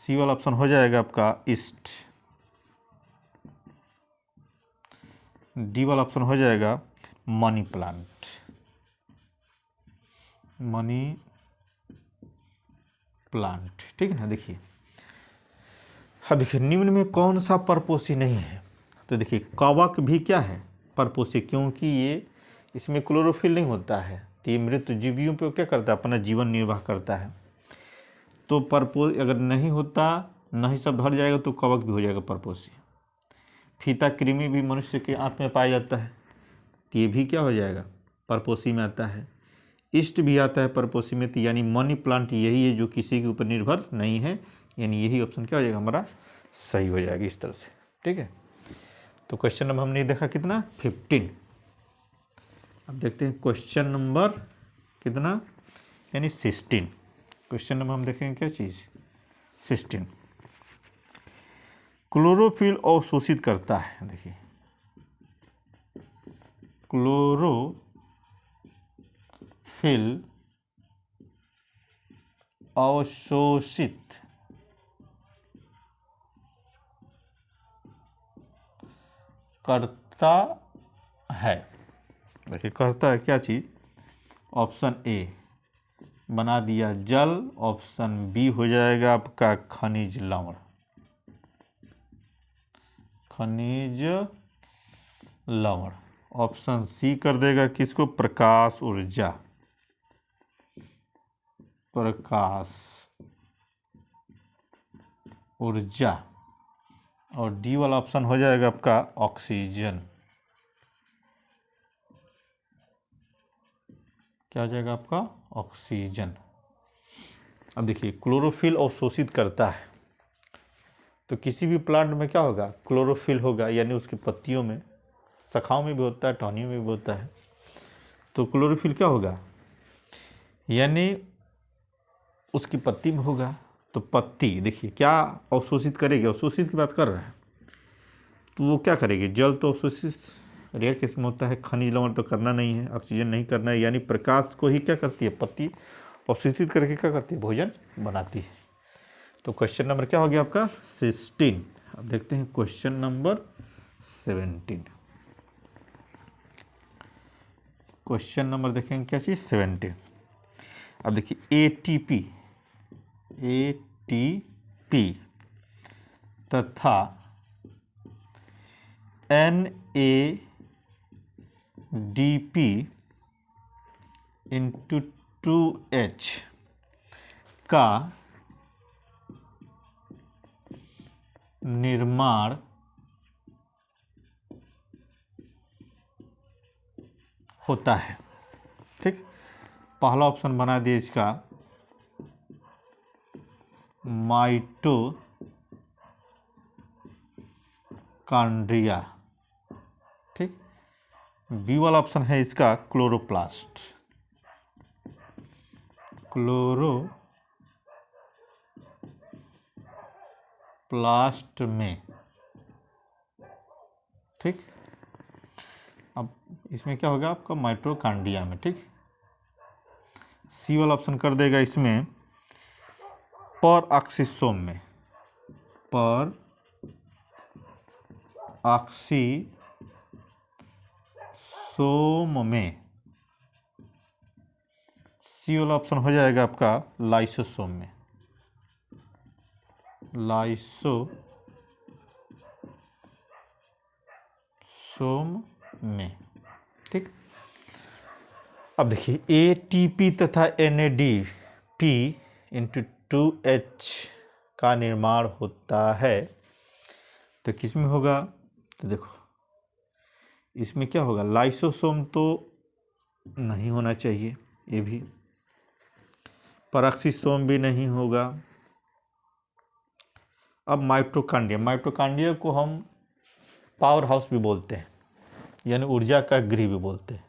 Speaker 1: सी वाला ऑप्शन हो जाएगा आपका ईस्ट। डी वाला ऑप्शन हो जाएगा मनी प्लांट। मनी प्लांट, ठीक है ना। देखिए अब देखिए निम्न में कौन सा परपोषी नहीं है, तो देखिए कवक भी क्या है, परपोषी, क्योंकि ये इसमें क्लोरोफिल नहीं होता है, तो ये मृत जीवियों पे क्या करता है, अपना जीवन निर्वाह करता है। तो परपोष अगर नहीं होता, नहीं सब हट जाएगा, तो कवक भी हो जाएगा परपोषी। फीता कृमि भी मनुष्य के आंत में पाया जाता है, तो ये भी क्या हो जाएगा, परपोषी में आता है। ईस्ट भी आता है परपोषी में, तो यानी मनी प्लांट यही है जो किसी के ऊपर निर्भर नहीं है, यानी यही ऑप्शन क्या हो जाएगा हमारा सही हो जाएगा इस तरह से, ठीक है। तो क्वेश्चन नंबर हमने देखा कितना, 15। अब देखते हैं क्वेश्चन नंबर कितना, यानी 16। क्वेश्चन नंबर हम देखेंगे क्या चीज़, 16। क्लोरोफिल अवशोषित करता है, देखिए क्लोरोफिल अवशोषित करता है। देखिए करता है क्या चीज, ऑप्शन ए बना दिया जल, ऑप्शन बी हो जाएगा आपका खनिज लवण। खनिज लवण। ऑप्शन सी कर देगा किसको, प्रकाश ऊर्जा। प्रकाश ऊर्जा। और डी वाला ऑप्शन हो जाएगा आपका ऑक्सीजन। क्या हो जाएगा आपका, ऑक्सीजन। अब देखिए क्लोरोफिल अवशोषित करता है, तो किसी भी प्लांट में क्या होगा, क्लोरोफिल होगा, यानी उसकी पत्तियों में, शाखाओं में भी होता है, टहनियों में भी होता है। तो क्लोरोफिल क्या होगा, यानी उसकी पत्ती में होगा। तो पत्ती देखिए क्या अवशोषित करेगी, अवशोषित की बात कर रहा है, तो वो क्या करेगी, जल तो अवशोषित रेयर केस में होता है, खनिज लवण तो करना नहीं है, ऑक्सीजन नहीं करना है, यानी प्रकाश को ही क्या करती है, पत्ती अवशोषित करके क्या करती है, भोजन बनाती है। तो क्वेश्चन नंबर क्या हो गया आपका, 16। अब देखते हैं क्वेश्चन नंबर 17। क्वेश्चन नंबर देखेंगे क्या चीज, 17। अब देखिए एटीपी तथा NADP इंटू 2H का निर्माण होता है, ठीक। पहला ऑप्शन बना दिए इसका माइटोकॉन्ड्रिया, ठीक। बी वाला ऑप्शन है इसका क्लोरोप्लास्ट। क्लोरोप्लास्ट में, ठीक। अब इसमें क्या होगा आपका, माइटोकॉन्ड्रिया में, ठीक। सी वाला ऑप्शन कर देगा इसमें पर ऑक्सीसोम में, पर ऑक्सीसोम में, सी वाला ऑप्शन हो जाएगा आपका लाइसोसोम में, लाइसोसोम में। ठीक, अब देखिए एटीपी तथा एनएडीपी इंटू 2H का निर्माण होता है, तो किस में होगा? तो देखो इसमें क्या होगा, लाइसोसोम तो नहीं होना चाहिए, ये भी पैराक्सीसोम भी नहीं होगा। अब माइटोकॉन्ड्रिया को हम पावर हाउस भी बोलते हैं, यानी ऊर्जा का गृह भी बोलते हैं।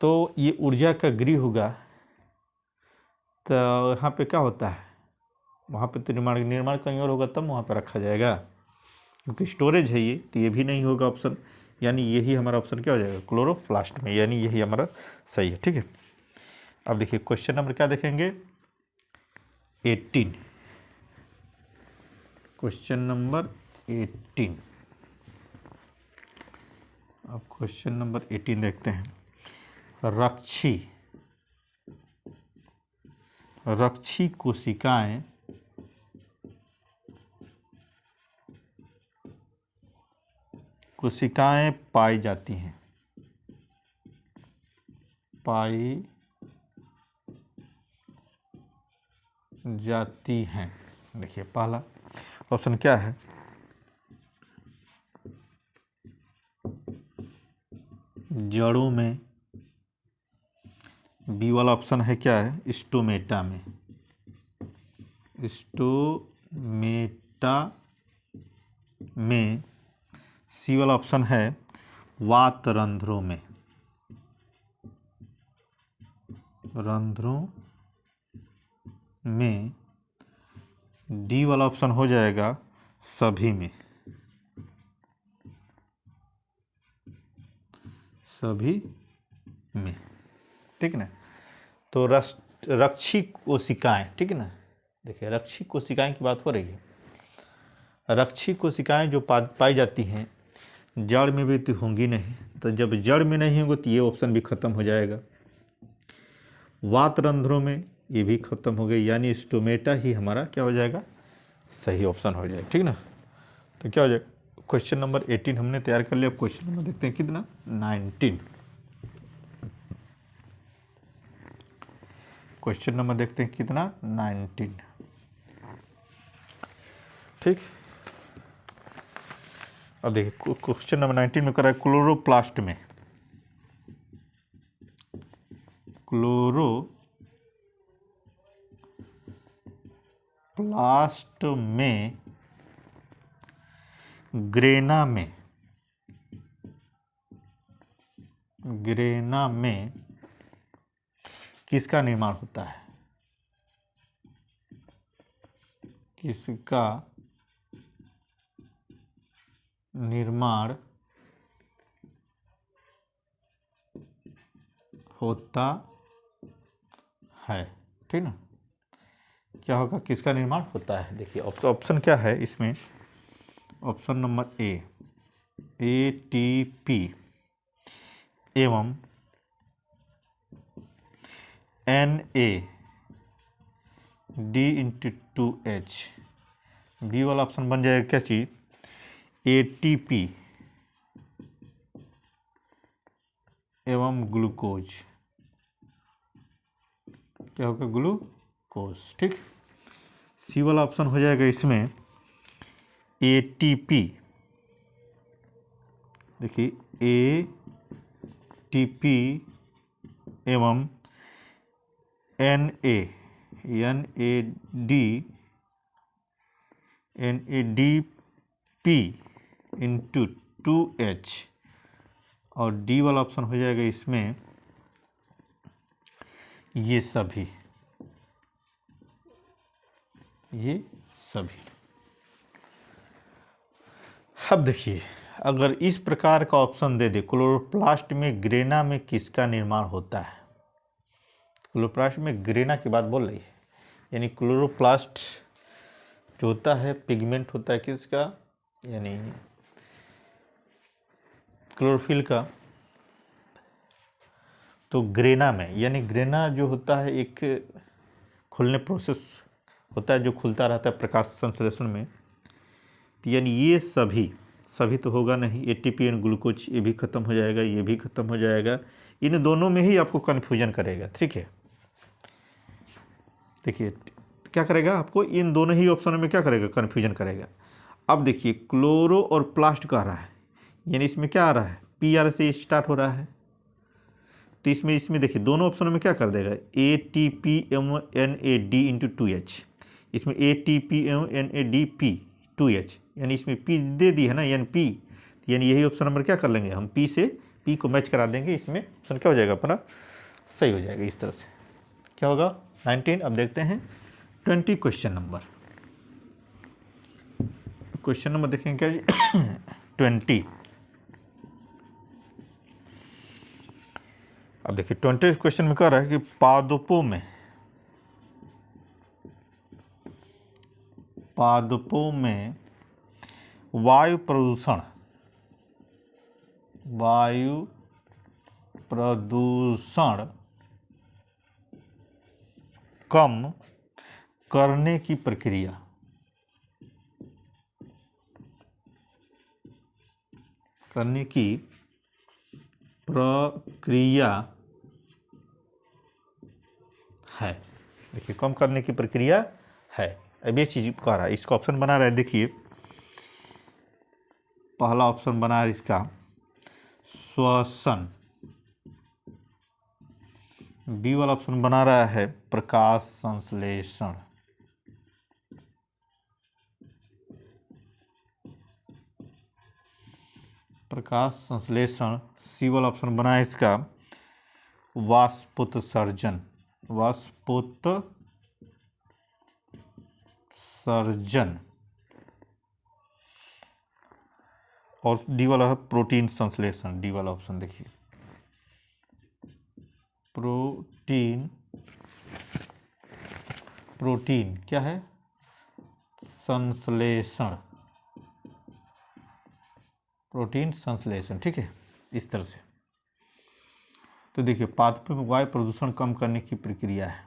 Speaker 1: तो ये ऊर्जा का गृह होगा, तो यहाँ पे क्या होता है, वहाँ पे तो निर्माण कहीं और होगा तब वहाँ पे रखा जाएगा, क्योंकि स्टोरेज है ये, तो ये भी नहीं होगा ऑप्शन, यानी यही हमारा ऑप्शन क्या हो जाएगा, क्लोरोप्लास्ट में, यानी यही हमारा सही है। ठीक है, अब देखिए क्वेश्चन नंबर क्या देखेंगे, 18, क्वेश्चन नंबर 18। अब क्वेश्चन नंबर 18 देखते हैं। रक्षी कोशिकाएं पाई जाती हैं। देखिए पहला ऑप्शन क्या है, जड़ों में, बी वाला ऑप्शन है क्या है, स्टोमेटा में, सी वाला ऑप्शन है वातरंध्रों में, डी वाला ऑप्शन हो जाएगा सभी में। ठीक ना, तो रक्षी कोशिकाएं, ठीक है ना, देखिए रक्षी कोशिकाएं की बात हो रही है। रक्षी कोशिकाएं जो पाई जाती हैं जड़ में भी तो होंगी नहीं, तो जब जड़ में नहीं होंगे तो ये ऑप्शन भी खत्म हो जाएगा। वातरंध्रों में ये भी खत्म हो गई, यानी स्टोमेटा ही हमारा क्या हो जाएगा, सही ऑप्शन हो जाएगा। ठीक ना, तो क्या हो जाएगा, क्वेश्चन नंबर 18 हमने तैयार कर लिया। क्वेश्चन नंबर देखते हैं कितना, 19। क्वेश्चन नंबर देखते हैं कितना, 19। ठीक, अब देखिए क्वेश्चन नंबर 19 में करा है क्लोरोप्लास्ट में ग्रेना में किसका निर्माण होता है, किसका निर्माण होता है। ठीक ना, क्या होगा, किसका निर्माण होता है। देखिए ऑप्शन क्या है इसमें, ऑप्शन नंबर ए, एटीपी एवं NAD/2H। बी वाला ऑप्शन बन जाएगा क्या चीज, एटीपी एवं ग्लूकोज, क्या होगा, ग्लूकोज। ठीक, सी वाला ऑप्शन हो जाएगा इसमें एटीपी, देखिए एटीपी एवं NADP/2H, और डी वाला ऑप्शन हो जाएगा इसमें ये सभी। अब देखिए अगर इस प्रकार का ऑप्शन दे दे, क्लोरोप्लास्ट में ग्रेना में किसका निर्माण होता है, क्लोरोप्लास्ट में ग्रेना की बात बोल रही है, यानी क्लोरोप्लास्ट जो होता है पिगमेंट होता है किसका, यानी क्लोरोफिल का, तो ग्रेना में, यानी ग्रेना जो होता है एक खुलने प्रोसेस होता है जो खुलता रहता है प्रकाश संश्लेषण में। तो यानी ये सभी तो होगा नहीं, एटीपी एंड ग्लूकोज ये भी खत्म हो जाएगा, ये भी खत्म हो जाएगा, इन दोनों में ही आपको कन्फ्यूजन करेगा। ठीक है, देखिए क्या करेगा आपको, इन दोनों ही ऑप्शनों में क्या करेगा, कन्फ्यूजन करेगा। अब देखिए क्लोरो और प्लास्ट का आ रहा है, यानी इसमें क्या आ रहा है, पी आर से स्टार्ट हो रहा है, तो इसमें देखिए दोनों ऑप्शनों में क्या कर देगा, A T P M N A D into two H, इसमें A T P M N A D P two H, यानी इसमें पी दे दी है ना, यानी पी, यानी यही ऑप्शन नंबर क्या कर लेंगे हम, पी से पी को मैच करा देंगे, इसमें ऑप्शन क्या हो जाएगा अपना सही हो जाएगा। इस तरह से क्या होगा 19। अब देखते हैं 20 क्वेश्चन नंबर देखेंगे क्या जी 20। अब देखिए 20 क्वेश्चन में कह रहा है कि पादपों में वायु प्रदूषण कम करने की प्रक्रिया है। देखिए कम करने की प्रक्रिया है, अब ये चीज कह रहा है, इसका ऑप्शन बना रहा है। देखिए पहला ऑप्शन बना है इसका श्वसन, बी वाला ऑप्शन बना रहा है प्रकाश संश्लेषण, सी वाला ऑप्शन बना है इसका वाष्पोत्सर्जन, और डी वाला है प्रोटीन संश्लेषण, डी वाला ऑप्शन देखिए प्रोटीन क्या है, प्रोटीन संश्लेषण। ठीक है, इस तरह से। तो देखिए पादपों में वायु प्रदूषण कम करने की प्रक्रिया है।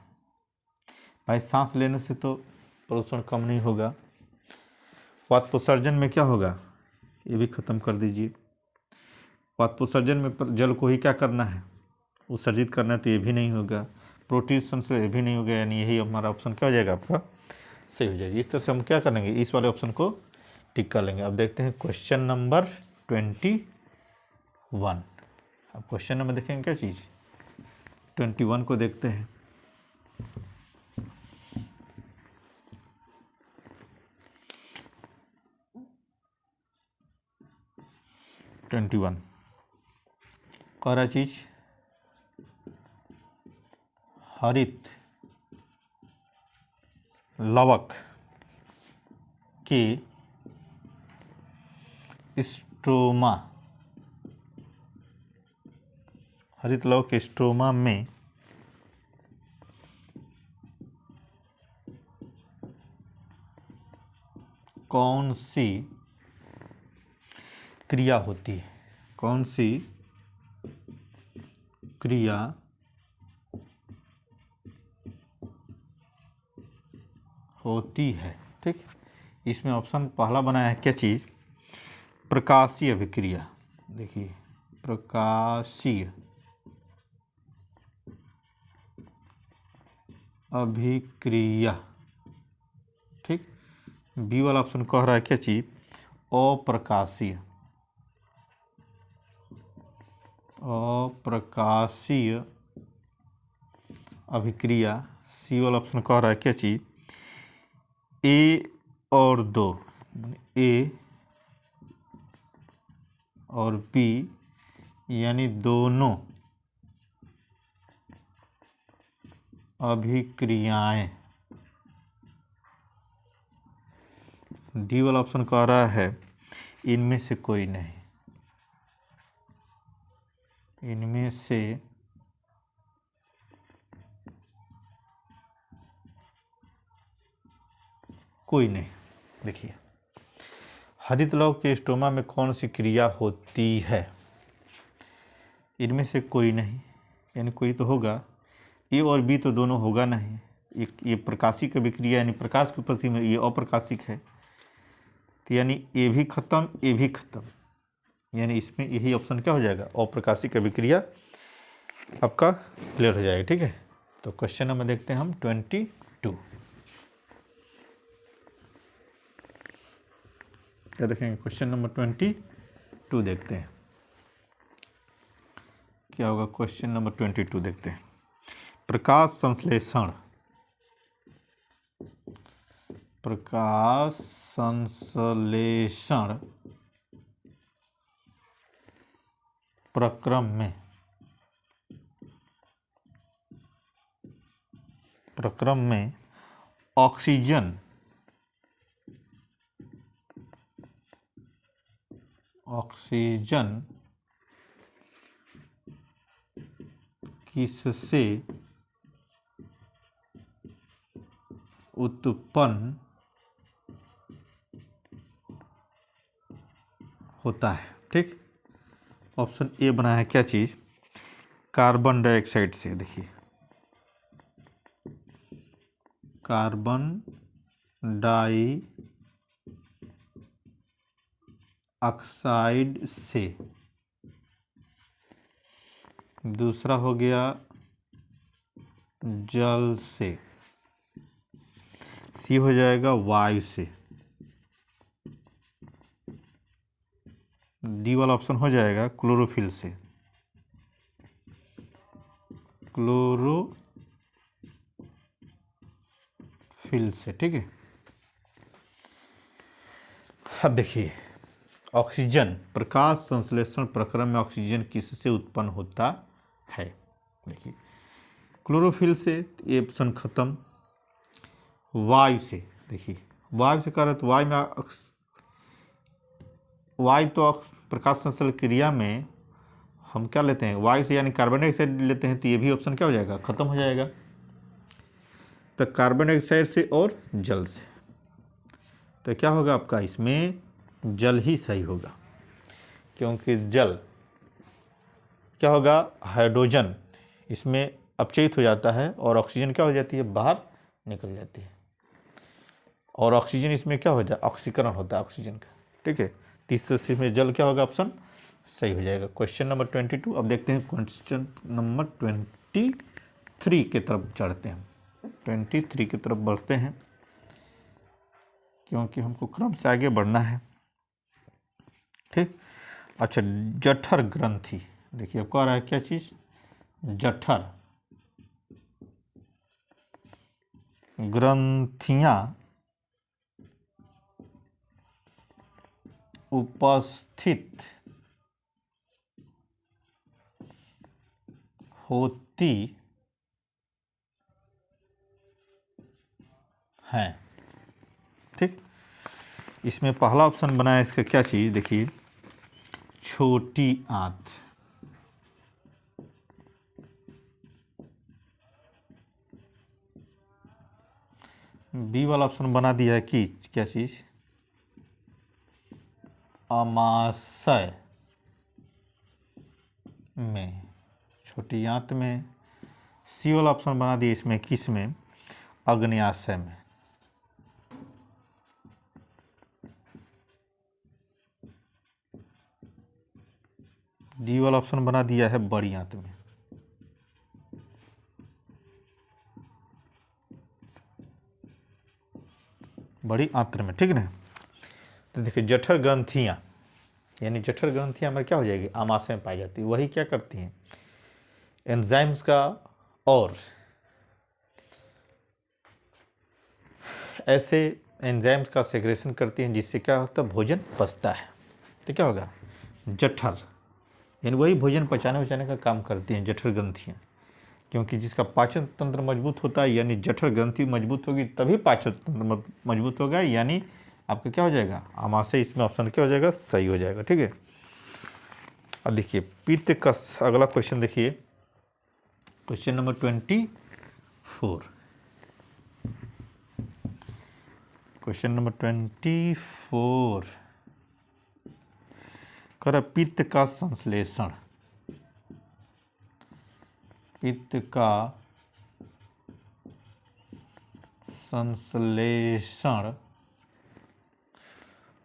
Speaker 1: भाई सांस लेने से तो प्रदूषण कम नहीं होगा, वाष्पोत्सर्जन में क्या होगा, ये भी खत्म कर दीजिए। वाष्पोत्सर्जन में जल को ही क्या करना है, उत्सर्जित करना है, तो ये भी नहीं होगा। प्रोटीन संश्लेषण ये भी नहीं होगा, यानी यही हमारा ऑप्शन क्या हो जाएगा आपका सही हो जाएगी। इस तरह से हम क्या करेंगे, इस वाले ऑप्शन को टिक कर लेंगे। अब देखते हैं क्वेश्चन नंबर 21। अब क्वेश्चन नंबर देखेंगे क्या चीज़, 21 को देखते हैं। कह रहा चीज हरित लवक के स्ट्रोमा, हरित लवक के स्ट्रोमा में कौन सी क्रिया होती है, कौन सी क्रिया होती है। ठीक, इसमें ऑप्शन पहला बनाया है क्या चीज़, प्रकाशीय अभिक्रिया। देखिए प्रकाशीय अभिक्रिया। ठीक, बी वाला ऑप्शन कह रहा है क्या चीज, अप्रकाशीय अभिक्रिया। सी वाला ऑप्शन कह रहा है क्या चीज, ए और दो, ए और बी यानी दोनों अभिक्रियाएं। डी वाला ऑप्शन कह रहा है इनमें से कोई नहीं, इनमें से कोई नहीं। देखिए हरित लौह के स्टोमा में कौन सी क्रिया होती है? इनमें से कोई नहीं, यानी कोई तो होगा, ए और बी तो दोनों होगा नहीं। ये प्रकाशिक अभिक्रिया यानी प्रकाश की उपस्थिति में, ये अप्रकाशिक है, तो यानी ए भी खत्म, ए भी खत्म, यानी इसमें यही ऑप्शन क्या हो जाएगा? अप्रकाशिक अभिक्रिया आपका क्लियर हो जाएगा। ठीक है, तो क्वेश्चन नंबर देखते हैं हम 22। क्या देखेंगे? क्वेश्चन नंबर 22 देखते हैं क्या होगा। क्वेश्चन नंबर 22 देखते हैं। प्रकाश संश्लेषण, प्रकाश संश्लेषण प्रक्रम में ऑक्सीजन किससे उत्पन्न होता है? ठीक, ऑप्शन ए बना है क्या चीज? कार्बन डाइऑक्साइड से। देखिए, कार्बन डाइऑक्साइड से। दूसरा हो गया जल से। सी हो जाएगा वायु से। डी वाला ऑप्शन हो जाएगा क्लोरोफिल से। क्लोरोफिल से। ठीक है, अब देखिए, ऑक्सीजन, प्रकाश संश्लेषण प्रक्रम में ऑक्सीजन किससे उत्पन्न होता है? देखिए, क्लोरोफिल से, ये ऑप्शन खत्म। वायु से, देखिए वायु से कह रहे तो वायु तो प्रकाश संश्लेषण क्रिया में हम क्या लेते हैं? वायु से, यानी कार्बन डाइऑक्साइड लेते हैं, तो ये भी ऑप्शन क्या हो जाएगा? खत्म हो जाएगा। तो कार्बन डाइऑक्साइड से और जल से, तो क्या होगा आपका? इसमें जल ही सही होगा, क्योंकि जल क्या होगा? हाइड्रोजन इसमें अपचयित हो जाता है और ऑक्सीजन क्या हो जाती है? बाहर निकल जाती है, और ऑक्सीजन इसमें क्या हो जाए? ऑक्सीकरण होता है ऑक्सीजन का। ठीक है, तीसरे में जल क्या होगा? ऑप्शन सही हो जाएगा। Question number 22। अब देखते हैं क्वेश्चन नंबर 23 की तरफ चढ़ते हैं। 23 की तरफ बढ़ते हैं, क्योंकि हमको क्रम से आगे बढ़ना है। ठीक, अच्छा, जठर ग्रंथि। देखिए, अब कह रहा है क्या चीज? जठर ग्रंथियां उपस्थित होती हैं। ठीक, इसमें पहला ऑप्शन बना है इसका क्या चीज? देखिए, छोटी आंत। बी वाला ऑप्शन बना दिया है कि क्या चीज? अमाशय में, छोटी आंत में। सी वाला ऑप्शन बना दिया इसमें किस में? अग्न्याशय में। डी वाला ऑप्शन बना दिया है बड़ी आंत में। बड़ी आंत्र में। ठीक ना, तो देखिए, जठर ग्रंथियां, यानी जठर ग्रंथियां हमारे क्या हो जाएगी? आमाशय में पाई जाती है। वही क्या करती हैं? एंजाइम्स का और ऐसे एंजाइम्स का सेक्रेशन करती हैं, जिससे क्या होता है? भोजन पचता है। तो क्या होगा? जठर, यानी वही भोजन पचाने का काम करती हैं जठर ग्रंथियाँ, क्योंकि जिसका पाचन तंत्र मजबूत होता है, यानी जठर ग्रंथि मजबूत होगी तभी पाचन तंत्र मजबूत होगा, यानी आपका क्या हो जाएगा? आमाशय। इसमें ऑप्शन क्या हो जाएगा? सही हो जाएगा। ठीक है, अब देखिए, पित्त का अगला क्वेश्चन देखिए, क्वेश्चन नंबर 24। क्वेश्चन नंबर 24 कह रहा पित्त का संश्लेषण, पित्त का संश्लेषण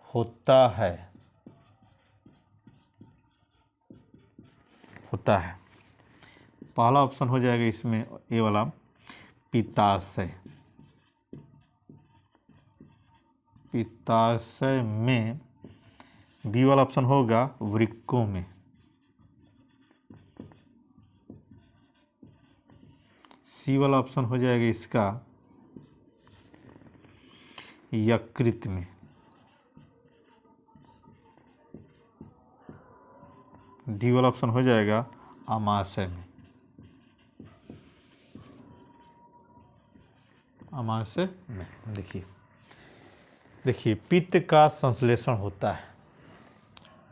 Speaker 1: होता है, पहला ऑप्शन हो जाएगा इसमें ए वाला पित्ताशय, पित्ताशय में। बी वाला ऑप्शन होगा वृक्कों में, सी वाला ऑप्शन हो जाएगा इसका यकृत में, डी वाला ऑप्शन हो जाएगा आमाशय में, आमाशय में। देखिए पित्त का संश्लेषण होता है,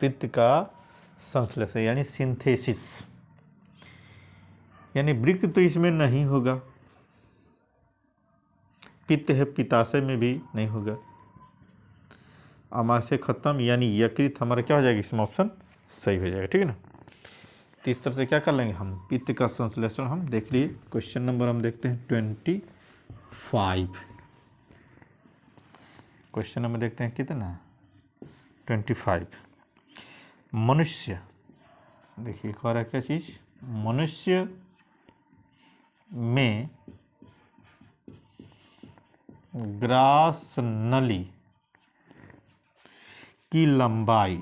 Speaker 1: पित्त का संश्लेषण यानी सिंथेसिस, यानी वृक्क तो इसमें नहीं होगा, पित्त है पित्ताशय में भी नहीं होगा, आमाशय खत्म, यानी यकृत हमारा क्या हो जाएगा इसमें ऑप्शन सही हो जाएगा। ठीक है ना। तो इस तरह से क्या कर लेंगे हम, पित्त का संश्लेषण हम देख लिए। क्वेश्चन नंबर हम देखते हैं 25। क्वेश्चन नंबर देखते हैं कितना, 25। मनुष्य, देखिए कह रहा है क्या चीज, मनुष्य में ग्रास नली की लंबाई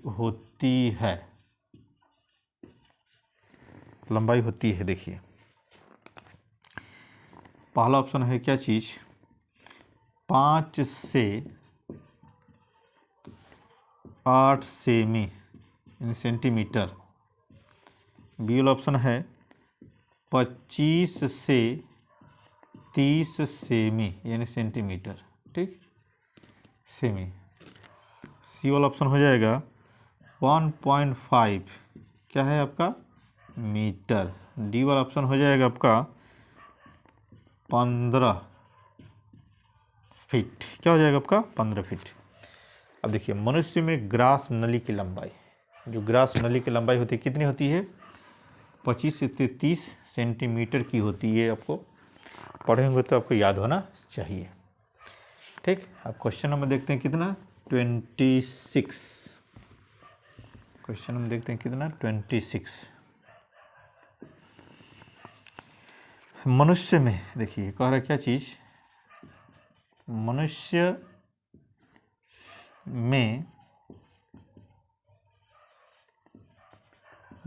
Speaker 1: होती है, लंबाई होती है। देखिए पहला ऑप्शन है क्या चीज, 5 से 8 सेमी यानी सेंटीमीटर। बी वाला ऑप्शन है 25 से 30 सेमी यानी सेंटीमीटर, ठीक, सेमी। सी वाला ऑप्शन हो जाएगा 1.5 क्या है आपका मीटर। डी वाला ऑप्शन हो जाएगा आपका 15 फीट, क्या हो जाएगा आपका 15 फीट। अब देखिए मनुष्य में ग्रास नली की लंबाई, जो ग्रास नली की लंबाई होती है कितनी होती है, 25 से 30 सेंटीमीटर की होती है। आपको पढ़े होंगे तो आपको याद होना चाहिए। ठीक, अब क्वेश्चन नंबर देखते हैं कितना, 26। क्वेश्चन नंबर देखते हैं कितना, 26। मनुष्य में देखिए कह रहा है क्या चीज, मनुष्य में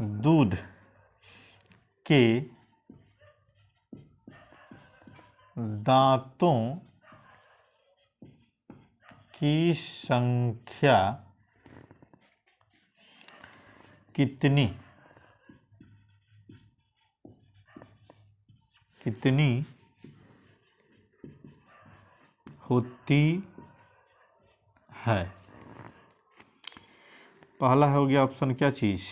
Speaker 1: दूध के दांतों की संख्या कितनी होती है। पहला हो गया ऑप्शन क्या चीज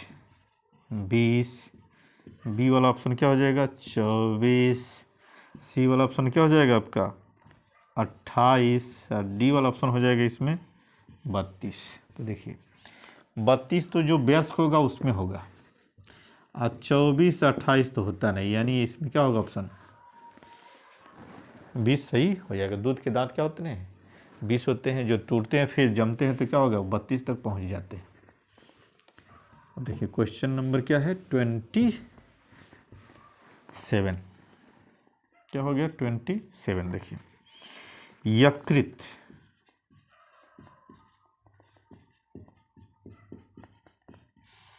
Speaker 1: 20, बी वाला ऑप्शन क्या हो जाएगा 24, सी वाला ऑप्शन क्या हो जाएगा आपका 28 और डी वाला ऑप्शन हो जाएगा इसमें 32। तो देखिए 32 तो जो वयस्क होगा उसमें होगा, और 24 28 तो होता नहीं, यानी इसमें क्या होगा ऑप्शन 20 सही हो जाएगा। दूध के दांत क्या होते हैं 20 होते हैं, जो टूटते हैं फिर जमते हैं तो क्या होगा 32 तक पहुंच जाते हैं। देखिए क्वेश्चन नंबर क्या है 27, क्या हो गया 27। देखिए यकृत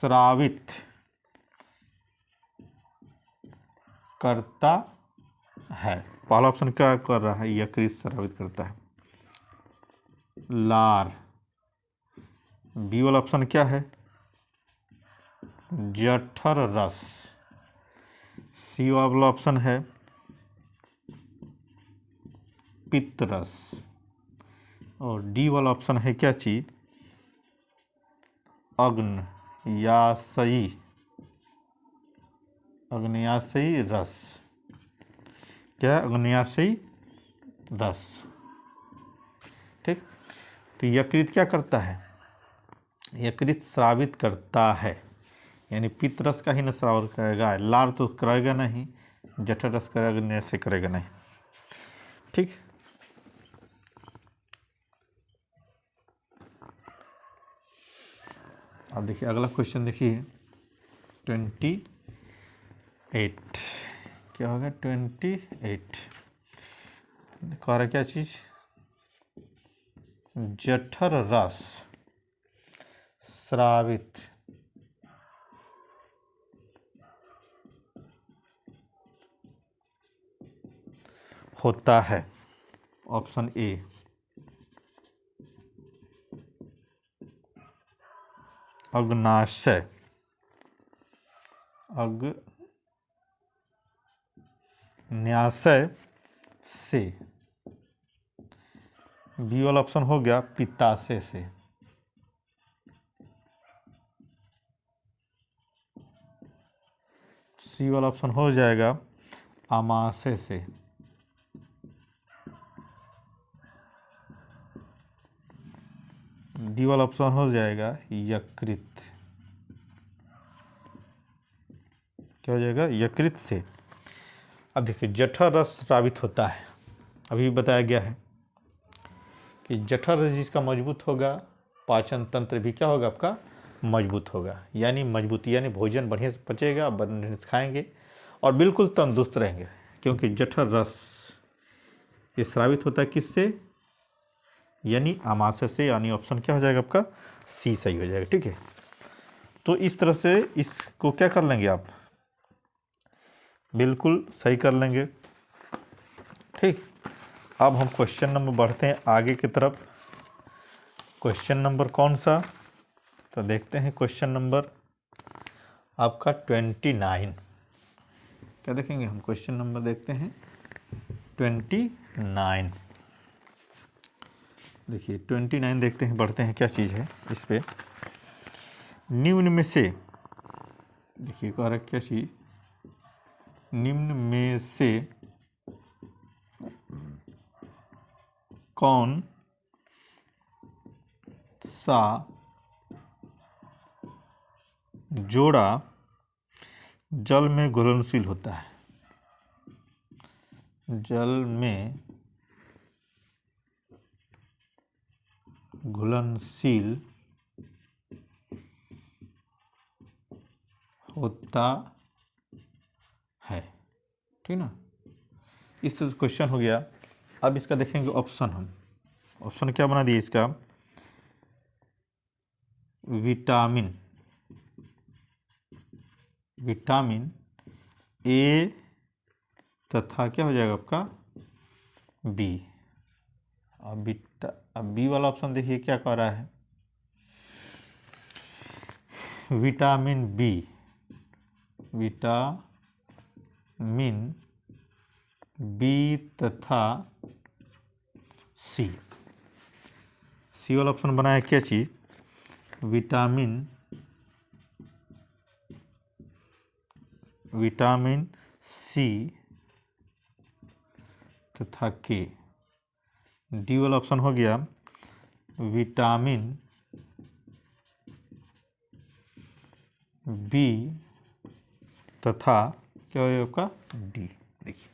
Speaker 1: स्रावित करता है, पहला ऑप्शन क्या कर रहा है, यकृत स्रावित करता है लार। बी वाला ऑप्शन क्या है जठर रस। सी वाला ऑप्शन है पित्त रस, और डी वाला ऑप्शन है क्या चीज अग्न्याशयी रस। क्या अग्न्याशयी रस। ठीक, तो यकृत क्या करता है, यकृत स्रावित करता है, यानी पित्त रस का ही न स्राव करेगा, लार तो करेगा नहीं, जठर रस करेगा से करेगा नहीं। ठीक, अब देखिए अगला क्वेश्चन देखिए 28, क्या होगा 28, कह रहा क्या चीज, जठर रस स्रावित होता है, ऑप्शन ए। अग्नाशय, अग्न्याशय से। बी वाला ऑप्शन हो गया पित्ताशय से। सी वाला ऑप्शन हो जाएगा आमाशय से। डी वाला ऑप्शन हो जाएगा यकृत, क्या हो जाएगा यकृत से। अब देखिए जठर रस स्रावित होता है, अभी बताया गया है कि जठर रस जिसका मजबूत होगा, पाचन तंत्र भी क्या होगा आपका मजबूत होगा, यानी मजबूती यानी भोजन बढ़िया से पचेगा, बढ़िया से खाएंगे और बिल्कुल तंदुरुस्त रहेंगे, क्योंकि जठर रस ये स्रावित होता है किससे, यानी आमाशय से, यानी ऑप्शन क्या हो जाएगा आपका सी सही हो जाएगा। ठीक है, तो इस तरह से इसको क्या कर लेंगे आप, बिल्कुल सही कर लेंगे। ठीक, अब हम क्वेश्चन नंबर बढ़ते हैं आगे की तरफ। क्वेश्चन नंबर कौन सा, तो देखते हैं क्वेश्चन नंबर आपका 29। क्या देखेंगे हम, क्वेश्चन नंबर देखते हैं 29। देखिए 29 देखते हैं, बढ़ते हैं क्या चीज़ है इस पे। निम्न में से, देखिए कह रहा क्या चीज़, निम्न में से कौन सा जोड़ा जल में घुलनशील होता है, जल में घुलनशील होता है। ठीक ना, इस तरह से क्वेश्चन हो गया। अब इसका देखेंगे ऑप्शन, हम ऑप्शन क्या बना दिए इसका, विटामिन, विटामिन ए तथा क्या हो जाएगा आपका बी। अब बी वाला ऑप्शन देखिए क्या कह रहा है, विटामिन बी, विटामिन बी तथा सी। सी वाला ऑप्शन बनाया क्या चीज, विटामिन सी तथा के। डी वाला ऑप्शन हो गया विटामिन बी तथा क्या हो आपका डी। देखिए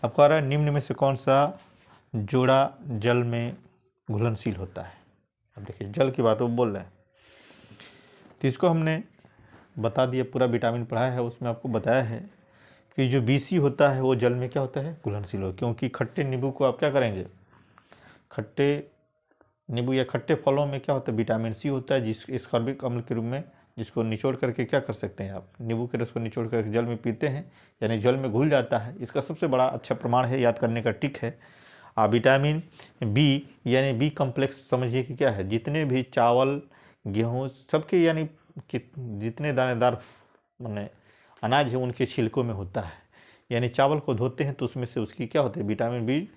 Speaker 1: अब कह रहा है निम्न में से कौन सा जोड़ा जल में घुलनशील होता है। अब देखिए जल की बात वो बोल रहे हैं, तो इसको हमने बता दिया, पूरा विटामिन पढ़ाया है, उसमें आपको बताया है कि जो BC होता है वो जल में क्या होता है घुलनशील हो, क्योंकि खट्टे नींबू को आप क्या करेंगे, खट्टे नींबू या खट्टे फलों में क्या होता है विटामिन सी होता है, जिस एस्कॉर्बिक अम्ल के रूप में, जिसको निचोड़ करके क्या कर सकते हैं आप, नींबू के रस को निचोड़ करके जल में पीते हैं, यानी जल में घुल जाता है। इसका सबसे बड़ा अच्छा प्रमाण है, याद करने का टिक है। विटामिन बी यानी बी कम्प्लेक्स समझिए कि क्या है, जितने भी चावल गेहूँ सबके यानी कि जितने दानेदार माने अनाज है उनके छिलकों में होता है, यानी चावल को धोते हैं तो उसमें से उसकी क्या होती है विटामिन बी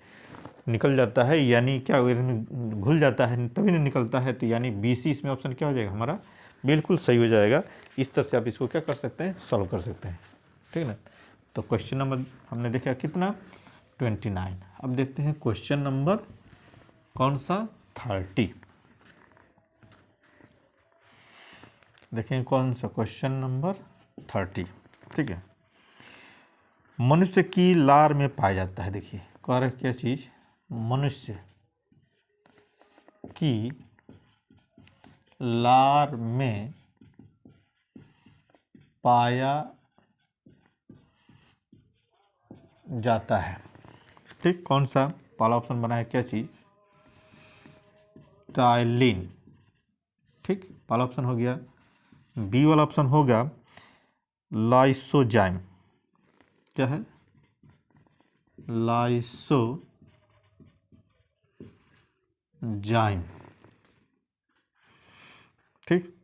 Speaker 1: निकल जाता है, यानी क्या घुल जाता है तभी नहीं निकलता है, तो यानी BC इसमें ऑप्शन क्या हो जाएगा हमारा बिल्कुल सही हो जाएगा। इस तरह से आप इसको क्या कर सकते हैं सॉल्व कर सकते हैं। ठीक है ना, तो क्वेश्चन नंबर हमने देखा कितना 29। अब देखते हैं क्वेश्चन नंबर कौन सा 30। देखें कौन सा क्वेश्चन नंबर 30। ठीक है, मनुष्य की लार में पाया जाता है। देखिए कह रहा है क्या चीज, मनुष्य की लार में पाया जाता है। ठीक, कौन सा पहला ऑप्शन बना है क्या चीज, टाइलिन। ठीक, पहला ऑप्शन हो गया। बी वाला ऑप्शन होगा लाइसोजाइम। क्या है, लाइसोजाइम। ठीक,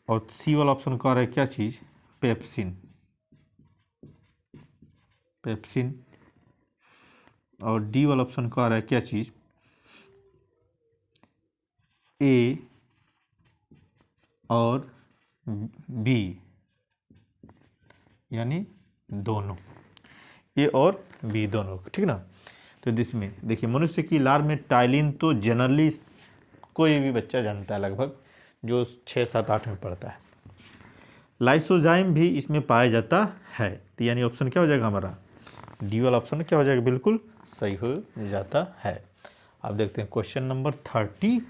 Speaker 1: और सी वाला ऑप्शन कह रहा है क्या चीज, पेप्सिन। पेप्सिन। और डी वाला ऑप्शन कह रहा है क्या चीज, ए और बी, यानी दोनों, ए और बी दोनों। ठीक ना, तो इसमें देखिए मनुष्य की लार में टाइलिन तो जनरली कोई भी बच्चा जानता है लगभग, जो 6, 7, 8 में पढ़ता है। लाइसोजाइम भी इसमें पाया जाता है, तो यानी ऑप्शन क्या हो जाएगा हमारा, डी वाला ऑप्शन क्या हो जाएगा, बिल्कुल सही हो जाता है। अब देखते हैं क्वेश्चन नंबर 31।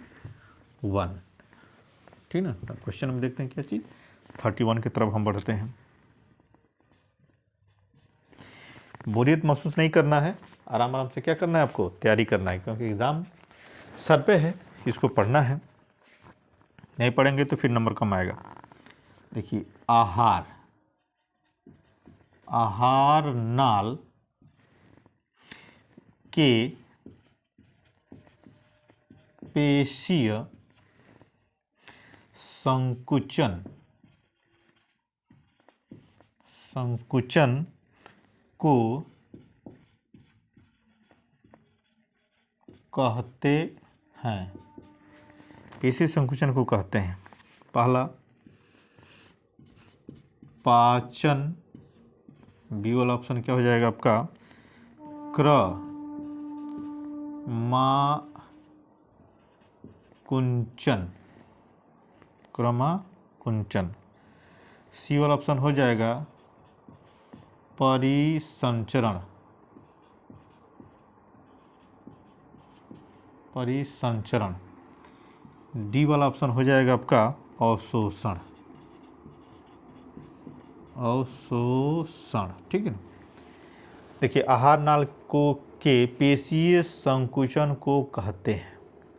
Speaker 1: ठीक ना, क्वेश्चन में देखते हैं क्या चीज, 31 की तरफ हम बढ़ते हैं। बोरियत महसूस नहीं करना है, आराम आराम से क्या करना है आपको, तैयारी करना है, क्योंकि एग्जाम सर पे है, इसको पढ़ना है। नहीं पढ़ेंगे तो फिर नंबर कम आएगा। देखिए आहार, आहार नाल के पेशीय संकुचन को कहते हैं। पेशी संकुचन को कहते हैं, पहला पाचन, बी वाला ऑप्शन क्या हो जाएगा आपका, क्रमाकुंचन। क्रमाकुंचन। सी वाला ऑप्शन हो जाएगा परिसंचरण। परिसंचरण। डी वाला ऑप्शन हो जाएगा आपका अवशोषण। अवशोषण। ठीक है ना, देखिए आहार नाल को के पेशीय संकुचन को कहते हैं।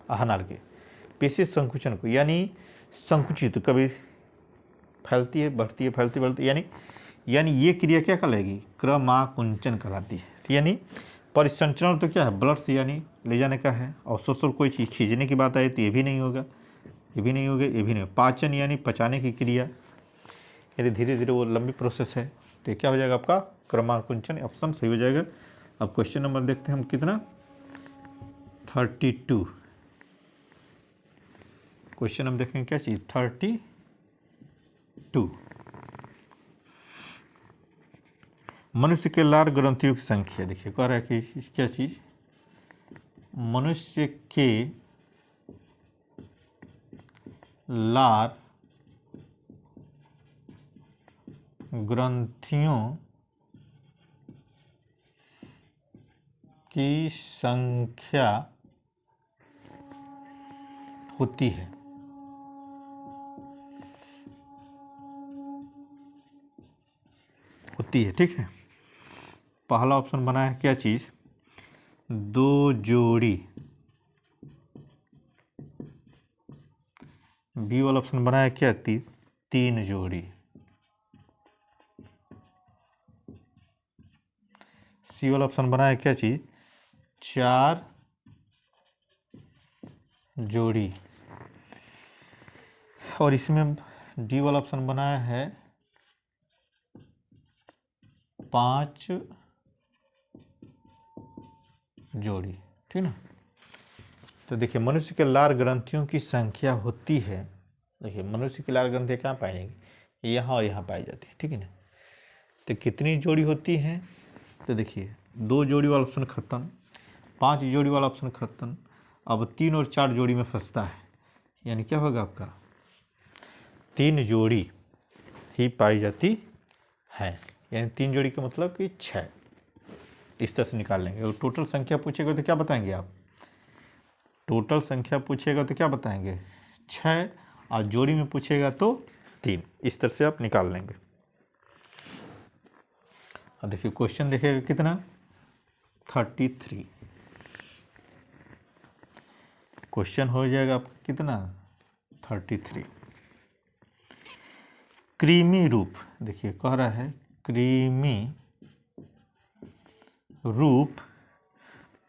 Speaker 1: आहार नाल के पेशीय संकुचन को, यानी संकुचित, कभी फैलती है, बढ़ती है, फैलती बढ़ती, यानी ये क्रिया क्या कहलाएगी, क्रमाकुंचन कहलाती है। यानी परिसंचरण तो क्या है, ब्लड से यानी ले जाने का है। अवशोषण कोई चीज़ खींचने की बात आए तो ये भी नहीं होगा, ये भी नहीं होगा, ये भी नहीं। पाचन यानी पचाने की क्रिया, यानी धीरे धीरे वो लंबी प्रोसेस है, तो क्या हो जाएगा आपका क्रमाकुंचन, ऑप्शन सही हो जाएगा। अब क्वेश्चन नंबर देखते हैं हम कितना, 32। क्वेश्चन हम देखेंगे क्या चीज़, 32। मनुष्य के लार ग्रंथियों की संख्या। देखिए कह रहा है कि क्या चीज, मनुष्य के लार ग्रंथियों की संख्या होती है। ठीक है, पहला ऑप्शन बना है क्या चीज, 2 जोड़ी। बी वाला ऑप्शन बना है क्या, 3 जोड़ी। सी वाला ऑप्शन बना है क्या चीज, 4 जोड़ी। और इसमें डी वाला ऑप्शन बनाया है 5 जोड़ी। ठीक ना, तो देखिए मनुष्य के लार ग्रंथियों की संख्या होती है। देखिए मनुष्य की लार ग्रंथियाँ कहाँ पाई जाएंगी, यहाँ और यहाँ पाई जाती है। ठीक है ना, तो कितनी जोड़ी होती हैं, तो देखिए 2 जोड़ी वाला ऑप्शन खत्म, 5 जोड़ी वाला ऑप्शन खत्म, अब 3 और 4 जोड़ी में फंसता है, यानी क्या होगा आपका 3 जोड़ी ही पाई जाती है, यानी 3 जोड़ी का मतलब कि 6। इस तरह से निकाल लेंगे। और टोटल संख्या पूछेगा तो क्या बताएंगे आप, टोटल संख्या पूछेगा तो क्या बताएंगे 6, और जोड़ी में पूछेगा तो 3। इस तरह से आप निकाल लेंगे। अब देखिए क्वेश्चन देखिएगा कितना 33। क्वेश्चन हो जाएगा आपका कितना 33। कृमि रूप, देखिए कह रहा है कृमि रूप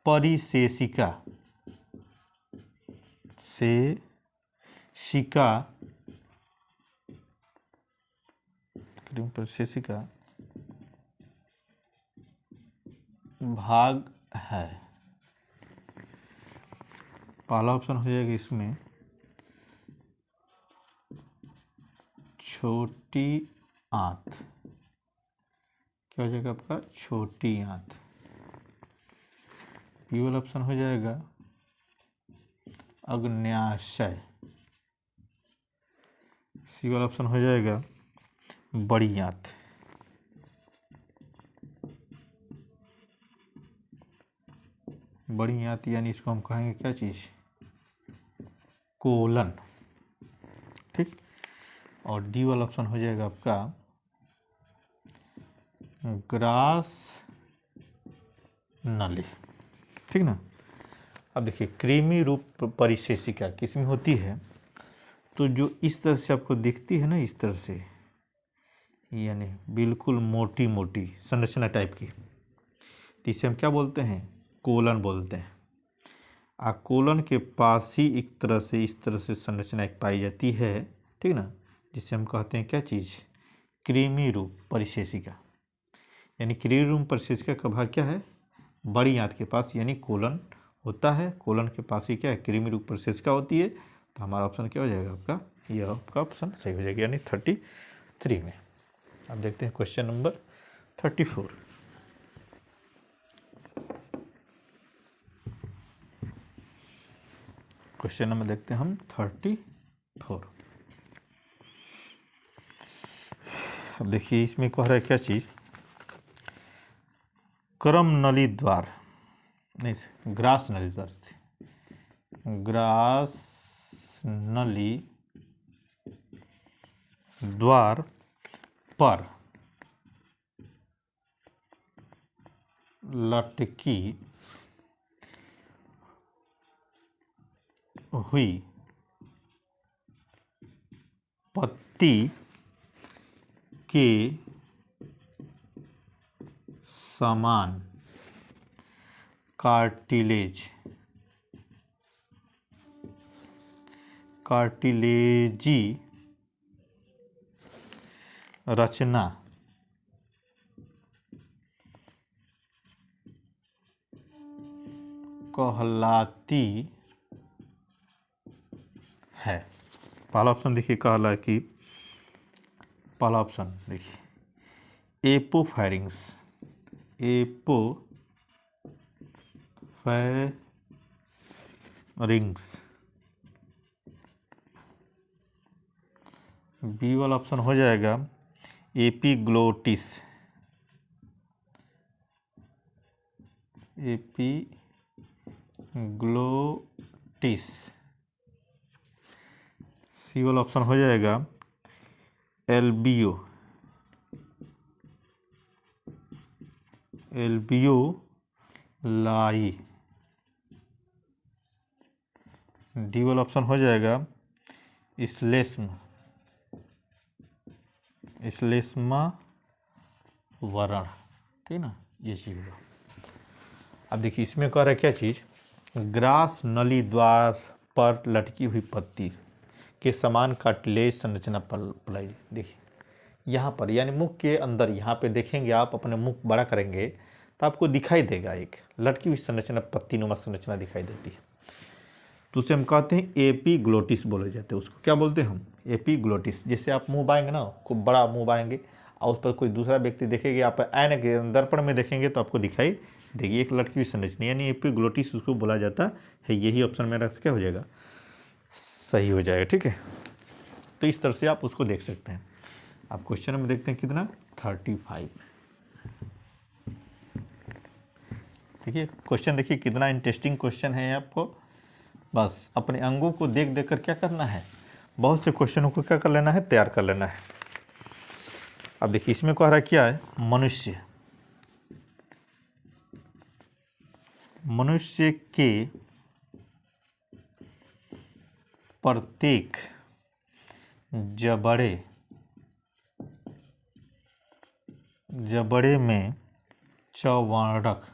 Speaker 1: परिशेषिका से शिका, कृमि परिशेषिका भाग है। पहला ऑप्शन हो जाएगा इसमें छोटी आंत, क्या हो जाएगा आपका छोटी आंत। बी वाला ऑप्शन हो जाएगा अग्न्याशय। सी वाला ऑप्शन हो जाएगा बड़ी आंत। बड़ी आंत यानी इसको हम कहेंगे क्या चीज़ कोलन, ठीक। और डी वाला ऑप्शन हो जाएगा आपका ग्रास नली, ठीक ना। अब देखिए कृमि रूप परिशेषिका किसमें होती है, तो जो इस तरह से आपको दिखती है ना, इस तरह से, यानी बिल्कुल मोटी मोटी संरचना टाइप की, तो इसे हम क्या बोलते हैं कोलन बोलते हैं। कोलन के पास ही एक तरह से इस तरह से संरचना एक पाई जाती है, ठीक ना, जिसे हम कहते हैं क्या चीज़ कृमि रूप परिशेषिका। यानी कृमि रूप परिशेषिका का भाग क्या है बड़ी आंत के पास, यानी कोलन होता है। कोलन के पास ही क्या है कृमि रूप परिशेषिका होती है। तो हमारा ऑप्शन क्या हो जाएगा आपका, यह आपका ऑप्शन सही हो जाएगा, यानी 33 में। अब देखते हैं क्वेश्चन नंबर 34। क्वेश्चन नंबर देखते हैं हम 34। अब देखिए इसमें कह रहा है क्या चीज़ क्रम नली द्वार, नहीं ग्रास नली द्वार, ग्रास नली द्वार पर लटकी हुई पत्ती के समान कार्टिलेजी रचना कहलाती है। पहला ऑप्शन देखिए कहला कि पहला ऑप्शन देखिए एपोफैरिंग्स, एपोफैरिंग्स। बी वाला ऑप्शन हो जाएगा एपिग्लोटिस, एपिग्लोटिस। सी वाला ऑप्शन हो जाएगा एल्बियोलाई। डी वाला ऑप्शन हो जाएगा श्लेष्मा वर्ण, ठीक ना, ये चीज होगा। अब देखिए इसमें कह रहा है क्या चीज़ ग्रास नली द्वार पर लटकी हुई पत्ती के समान कार्टिलेज संरचना पलाई। देखिए यहाँ पर यानी मुख के अंदर, यहाँ पे देखेंगे आप अपने मुख बड़ा करेंगे तो आपको दिखाई देगा एक लटकी हुई संरचना, पत्ती नुमा संरचना दिखाई देती है। तो उसे हम कहते हैं एपीग्लोटिस बोले जाते हैं। उसको क्या बोलते हैं हम एपीग्लोटिस। जैसे आप मुंह बाएंगे ना, खूब बड़ा मुंह बाएंगे, और उस पर कोई दूसरा व्यक्ति देखेगी, आप आईने के दर्पण में देखेंगे तो आपको दिखाई देगी एक लड़की की संरचना, यानी एपिग्लोटिस उसको बोला जाता है। यही ऑप्शन मेरा क्या हो जाएगा, सही हो जाएगा। ठीक है, तो इस तरह से आप उसको देख सकते हैं। आप क्वेश्चन में देखते हैं कितना, 35। देखिए क्वेश्चन, देखिए कितना इंटरेस्टिंग क्वेश्चन है आपको। बस अपने अंगों को देख देख कर क्या करना है, बहुत से क्वेश्चनों को क्या कर लेना है, तैयार कर लेना है। अब देखिए इसमें कह रहा है क्या है, मनुष्य, मनुष्य के प्रत्येक जबड़े में चौवर्णक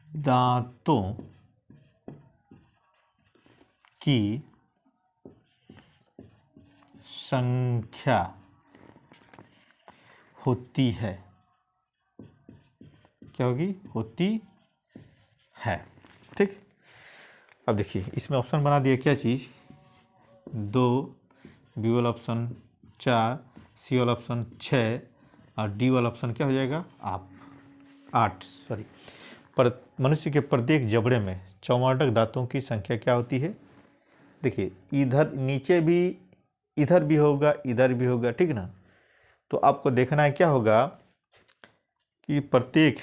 Speaker 1: दांतों की संख्या होती है। क्या होगी, होती है। ठीक, अब देखिए इसमें ऑप्शन बना दिया, क्या चीज़, 2, बी वाला ऑप्शन 4, सी वाला ऑप्शन 6 और डी वाला ऑप्शन क्या हो जाएगा, आप 8। सॉरी, पर मनुष्य के प्रत्येक जबड़े में चौवर्णक दांतों की संख्या क्या होती है। देखिए इधर नीचे भी, इधर भी होगा, इधर भी होगा, ठीक ना। तो आपको देखना है क्या होगा कि प्रत्येक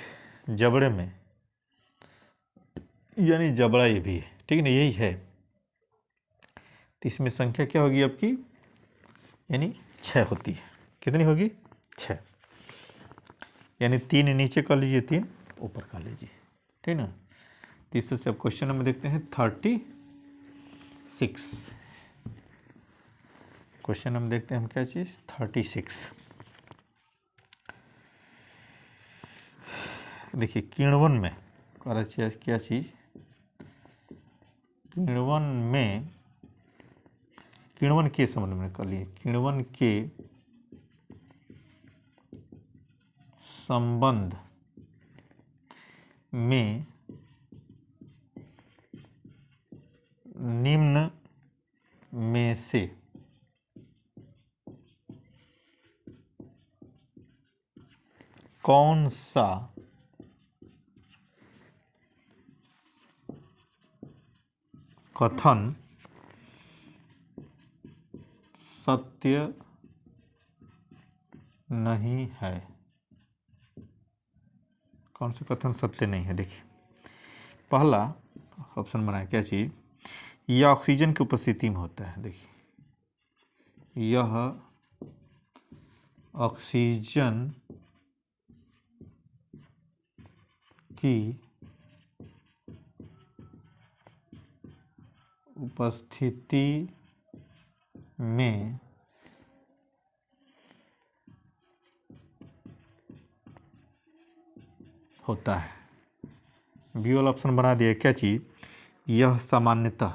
Speaker 1: जबड़े में, यानी जबड़ा ये भी है, ठीक ना, यही है। तो इसमें संख्या क्या होगी आपकी, यानी 6 होती है। कितनी होगी, 6, यानी 3 नीचे कर लीजिए, 3 ऊपर कर लीजिए, ठीक ना। तीसरे से अब क्वेश्चन नंबर देखते हैं 36। क्वेश्चन नंबर देखते हैं हम, क्या चीज़, 36। देखिए किण्वन में क्या चीज़, किण्वन के संबंध में कर लिए, किण्वन के संबंध में निम्न में से कौन सा कथन सत्य नहीं है। कौन सा कथन सत्य नहीं है। देखिए पहला ऑप्शन बनाए, क्या चीज़, यह ऑक्सीजन की उपस्थिति में होता है। देखिए यह ऑक्सीजन की उपस्थिति में होता है। बी वाला ऑप्शन बना दिया, क्या चीज़, यह सामान्यतः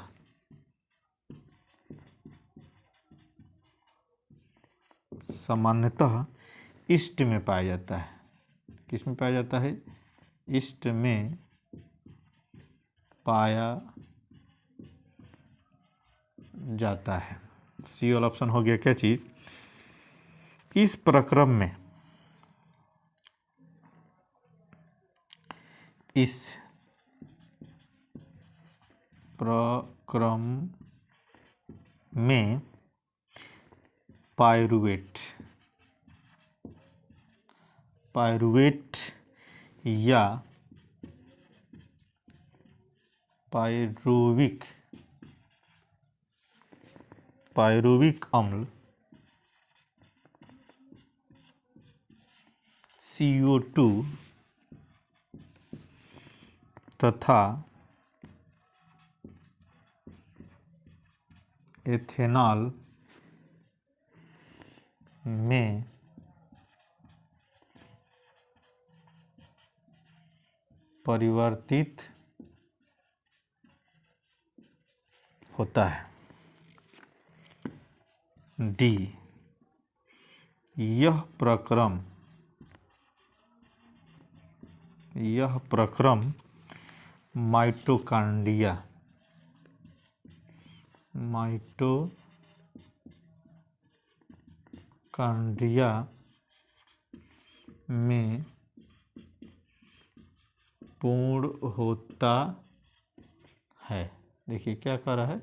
Speaker 1: ईस्ट में पाया जाता है। किस में पाया जाता है, ईस्ट में पाया जाता है। सी वाला ऑप्शन हो गया, क्या चीज़, इस प्रक्रम में पायरुवेट या पायरुविक अम्ल CO2 तथा एथेनॉल में परिवर्तित होता है। डी, यह प्रक्रम माइटोकॉन्ड्रिया माइटोकॉन्ड्रिया में पूर्ण होता है। देखिए क्या कह रहा है,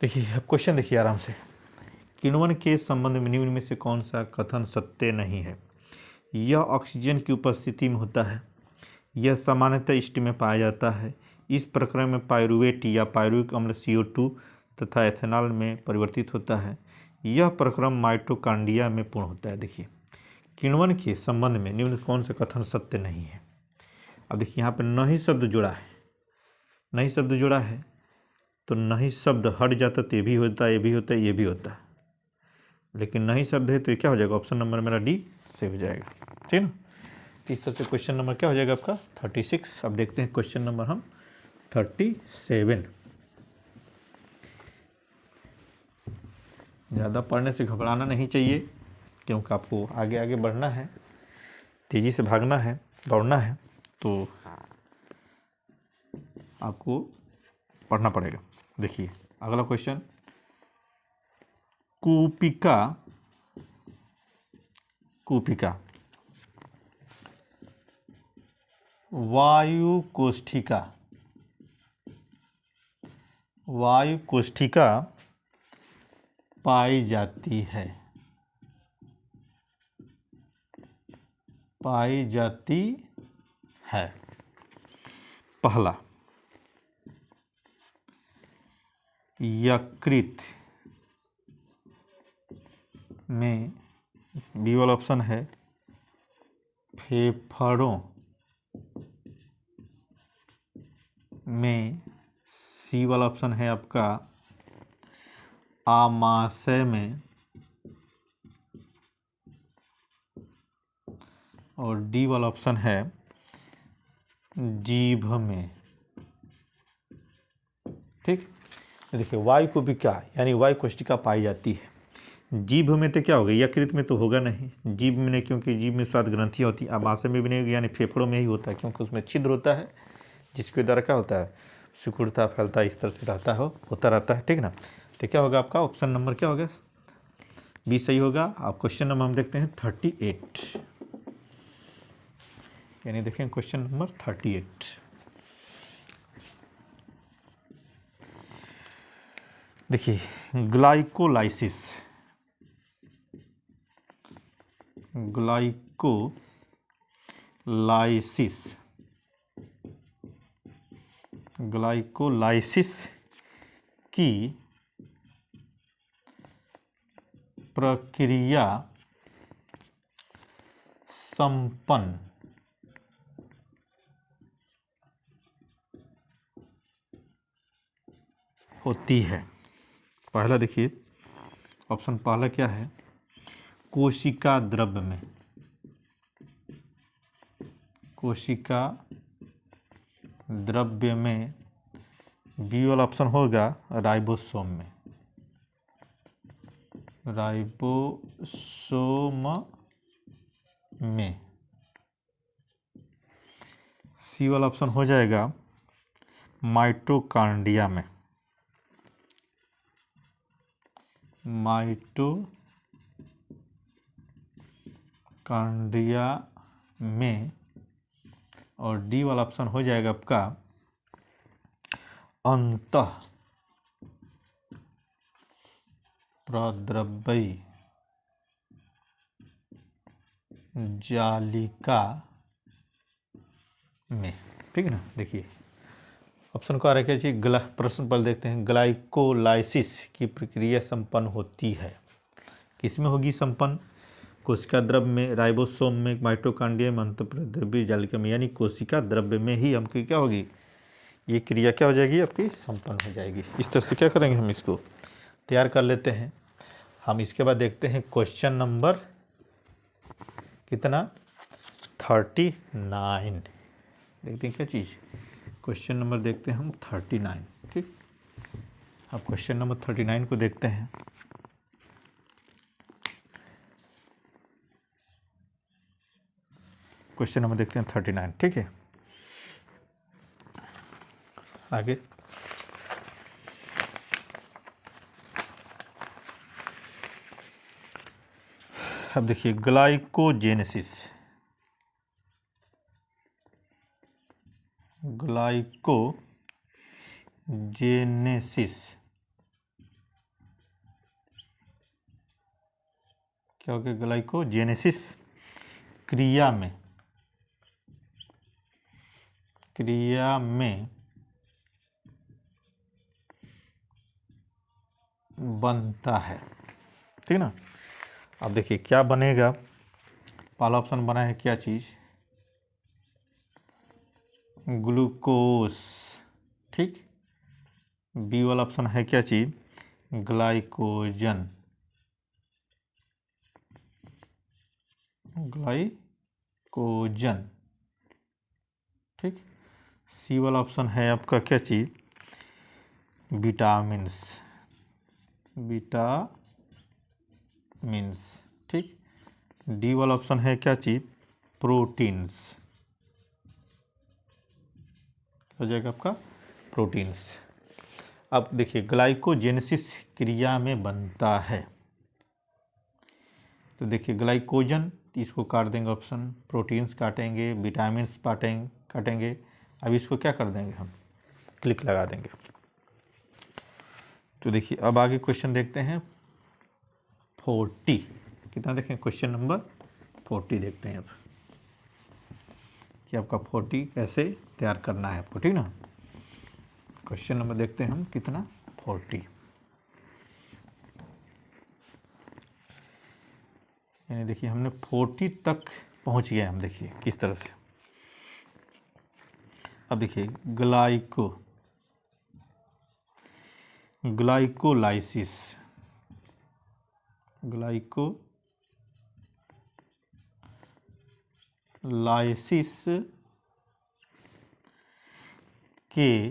Speaker 1: देखिए क्वेश्चन देखिए आराम से। किण्वन के संबंध में निम्न में से कौन सा कथन सत्य नहीं है? यह ऑक्सीजन की उपस्थिति में होता है। यह सामान्यतः इष्ट में पाया जाता है। इस प्रक्रम में पायरुवेट या पायरुविक अम्ल CO2 तथा एथेनॉल में परिवर्तित होता है। यह प्रक्रम माइटोकॉन्ड्रिया में पूर्ण होता है। देखिए किण्वन के संबंध में निम्न कौन सा कथन सत्य नहीं है? अब देखिए यहाँ पर नहीं शब्द जुड़ा है, नहीं शब्द जुड़ा है तो नहीं शब्द हट जाता तो ये भी होता है, ये भी होता है, ये भी होता है, लेकिन नहीं शब्द है तो ये क्या हो जाएगा? ऑप्शन नंबर मेरा डी से हो जाएगा। ठीक है ना? इस तरह से क्वेश्चन नंबर क्या हो जाएगा आपका? 36। अब देखते हैं क्वेश्चन नंबर हम 37। ज़्यादा पढ़ने से घबराना नहीं चाहिए, क्योंकि आपको आगे आगे बढ़ना है, तेज़ी से भागना है, दौड़ना है, तो आपको पढ़ना पड़ेगा। देखिए अगला क्वेश्चन, कूपिका वायु कोष्ठिका पाई जाती है। पहला यकृत में, बी वाला ऑप्शन है फेफड़ों में, सी वाला ऑप्शन है आपका आमाशय में, और डी वाला ऑप्शन है जीभ में। ठीक, देखिए वायु कोशिका यानी वायु कोशिका पाई जाती है। जीभ में तो क्या होगा? यकृत में तो होगा नहीं, जीभ में नहीं, क्योंकि जीभ में स्वाद ग्रंथियाँ होती हैं। आमाशय में भी नहीं होगी, यानी फेफड़ों में ही होता है, क्योंकि उसमें छिद्र होता है जिसके द्वारा क्या होता है? सिकुड़ता फैलता इस तरह से रहता है, होता रहता है। ठीक ना? तो क्या होगा आपका ऑप्शन नंबर क्या होगा? बी सही होगा। आप क्वेश्चन नंबर हम देखते हैं 38, यानी देखें क्वेश्चन नंबर 38। देखिए ग्लाइकोलाइसिस की प्रक्रिया संपन्न होती है। पहला देखिए ऑप्शन पहला क्या है? कोशिका द्रव्य में, कोशिका द्रव्य में। बी वाला ऑप्शन होगा राइबोसोम में, राइबोसोम में। सी वाला ऑप्शन हो जाएगा माइटोकॉन्ड्रिया में, माइटोकॉन्ड्रिया में। और डी वाला ऑप्शन हो जाएगा आपका अंतः प्रद्रव्य जालिका में। ठीक है ना? देखिए ऑप्शन को आ रहा है क्या चाहिए? प्रश्न पर देखते हैं। ग्लाइकोलाइसिस की प्रक्रिया संपन्न होती है, किसमें होगी संपन्न? कोशिका द्रव्य में, राइबोसोम में, माइटोकॉन्ड्रिया में, अंतःप्रद्रव्य जालिका में। यानी कोशिका द्रव्य में ही हमकी क्या होगी? ये क्रिया क्या हो जाएगी? आपकी संपन्न हो जाएगी। इस तरह से क्या करेंगे? हम इसको तैयार कर लेते हैं। हम इसके बाद देखते हैं क्वेश्चन नंबर कितना? 39। देखते हैं क्या चीज़? क्वेश्चन नंबर देखते हैं हम 39। ठीक, अब क्वेश्चन नंबर 39 को देखते हैं। क्वेश्चन नंबर देखते हैं 39। ठीक है, आगे अब देखिए ग्लाइकोजेनेसिस, ग्लाइकोजेनेसिस क्या हो गया? ग्लाइकोजेनेसिस क्रिया में बनता है, ठीक ना। अब देखिए क्या बनेगा, पहला ऑप्शन बना है क्या चीज? ग्लूकोज, ठीक। बी वाला ऑप्शन है क्या चीज? ग्लाइकोजन, ग्लाइकोजन, ठीक। सी वाला ऑप्शन है आपका क्या चीज? विटामिन्स, विटामिन्स, ठीक। डी वाला ऑप्शन है क्या चीज? प्रोटीन्स, हो जाएगा आपका प्रोटीन्स। अब देखिए ग्लाइकोजेनेसिस क्रिया में बनता है, तो देखिए ग्लाइकोजन, इसको काट देंगे ऑप्शन, प्रोटीन्स काटेंगे, विटामिन्स काटेंगे। अब इसको क्या कर देंगे हम? क्लिक लगा देंगे। तो देखिए अब आगे क्वेश्चन देखते हैं 40, कितना देखें? क्वेश्चन नंबर 40 देखते हैं अब कि आपका 40 कैसे तैयार करना है आपको, ठीक ना। क्वेश्चन नंबर देखते हैं हम कितना? 40। यानी देखिए हमने 40 तक पहुंच गए हम, देखिए किस तरह से। अब देखिए ग्लाइकोलाइसिस, ग्लाइकोलाइसिस के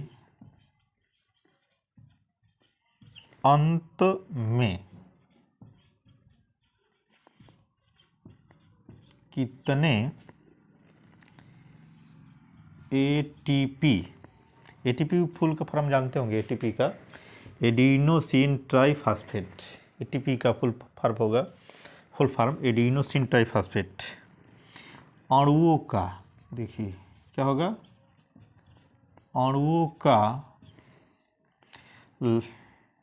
Speaker 1: अंत में कितने एटीपी फुल का फॉर्म जानते होंगे? एटीपी का एडिनोसिन ट्राइफॉस्फेट, एटीपी का फुल फॉर्म एडिनोसिन ट्राइफॉस्फेट। अणुओं का, देखिए क्या होगा? अणुओं का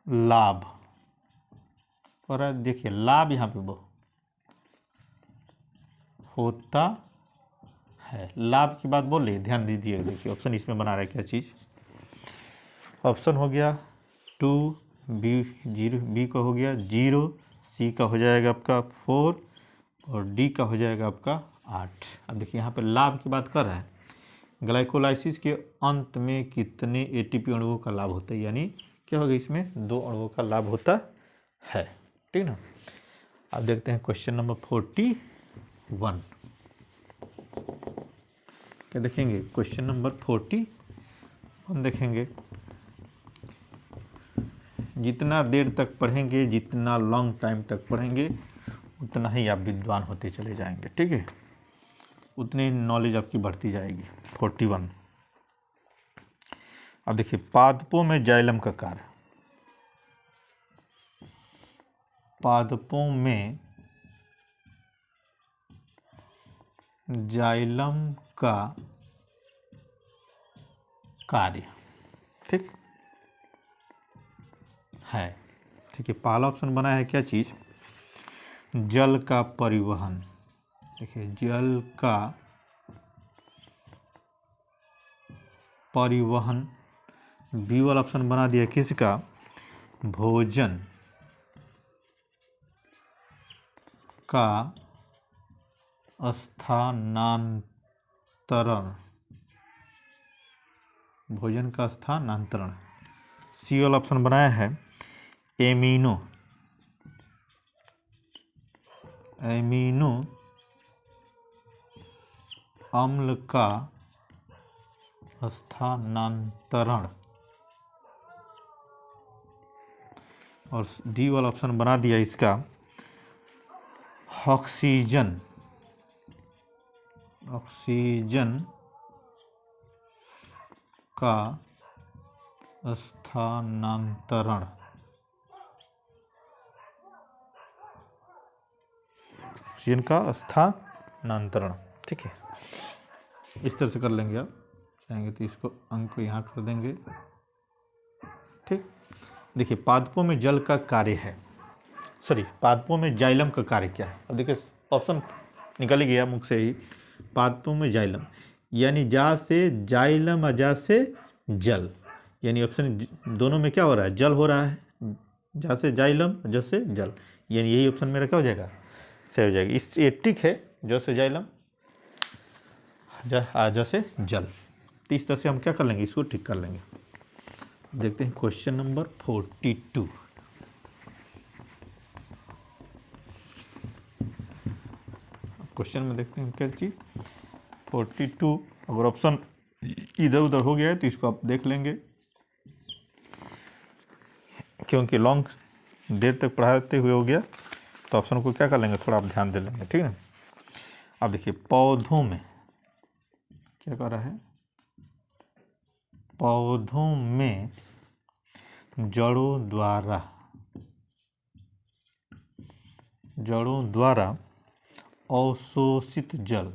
Speaker 1: लाभ, और देखिए लाभ यहाँ पे वो होता है, लाभ की बात बोल रही, ध्यान दीजिए। देखिए ऑप्शन इसमें बना रहा है क्या चीज? ऑप्शन हो गया 2, बी 0, बी का हो गया 0, सी का हो जाएगा आपका 4 और डी का हो जाएगा आपका 8। अब देखिए यहाँ पे लाभ की बात कर रहा है, ग्लाइकोलाइसिस के अंत में कितने एटीपी अणुओं का लाभ होता है, यानी क्या होगा? इसमें 2 अणुओं का लाभ होता है, ठीक ना। अब देखते हैं क्वेश्चन नंबर 41, क्या देखेंगे? क्वेश्चन नंबर 41 देखेंगे। जितना देर तक पढ़ेंगे, जितना लॉन्ग टाइम तक पढ़ेंगे, उतना ही आप विद्वान होते चले जाएंगे, ठीक है। उतनी नॉलेज आपकी बढ़ती जाएगी। 41, अब देखिए पादपों में जाइलम का कार्य, पादपों में जाइलम का कार्य, ठीक है। ठीक है, पहला ऑप्शन बना है क्या चीज? जल का परिवहन, देखिए जल का परिवहन। बी वाला ऑप्शन बना दिया किसका? भोजन का स्थानांतरण, भोजन का स्थानांतरण। सी वाला ऑप्शन बनाया है एमिनो अम्ल का स्थानांतरण, और डी वाला ऑप्शन बना दिया इसका ऑक्सीजन का स्थानांतरण। ऑक्सीजन का स्थानांतरण। ठीक है, इस तरह से कर लेंगे। आप चाहेंगे तो इसको अंक को यहाँ कर देंगे। ठीक, देखिए पादपों में जल का कार्य है, सॉरी पादपों में जाइलम का कार्य क्या है। अब देखिए ऑप्शन निकल गया मुख से ही, पादपों में जाइलम यानी जा से जाइलम, अजा से जल, यानी ऑप्शन दोनों में क्या हो रहा है, जल हो रहा है। जा से जाइलम, ज से जल, यानी यही ऑप्शन मेरा क्या हो जाएगा, सही हो जाएगा। इस ये ठीक है, ज से जाइलम, ज से जल। तो इस तरह से हम क्या कर लेंगे, इसको ठीक कर लेंगे। देखते हैं क्वेश्चन नंबर 42। क्वेश्चन में देखते हैं क्या चीज 42। अगर ऑप्शन इधर उधर हो गया है तो इसको आप देख लेंगे, क्योंकि लॉन्ग देर तक पढ़ाते हुए हो गया तो ऑप्शन को क्या कर लेंगे, थोड़ा आप ध्यान दे लेंगे। ठीक है, अब देखिए पौधों में क्या कर रहा है, पौधों में जड़ों द्वारा अवशोषित जल,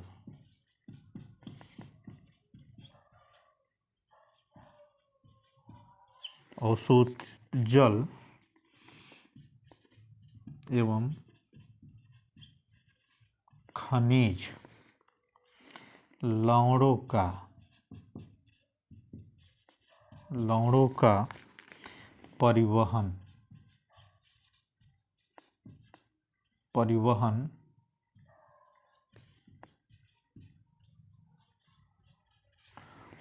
Speaker 1: अवशोषित जल एवं खनिज लवणों का परिवहन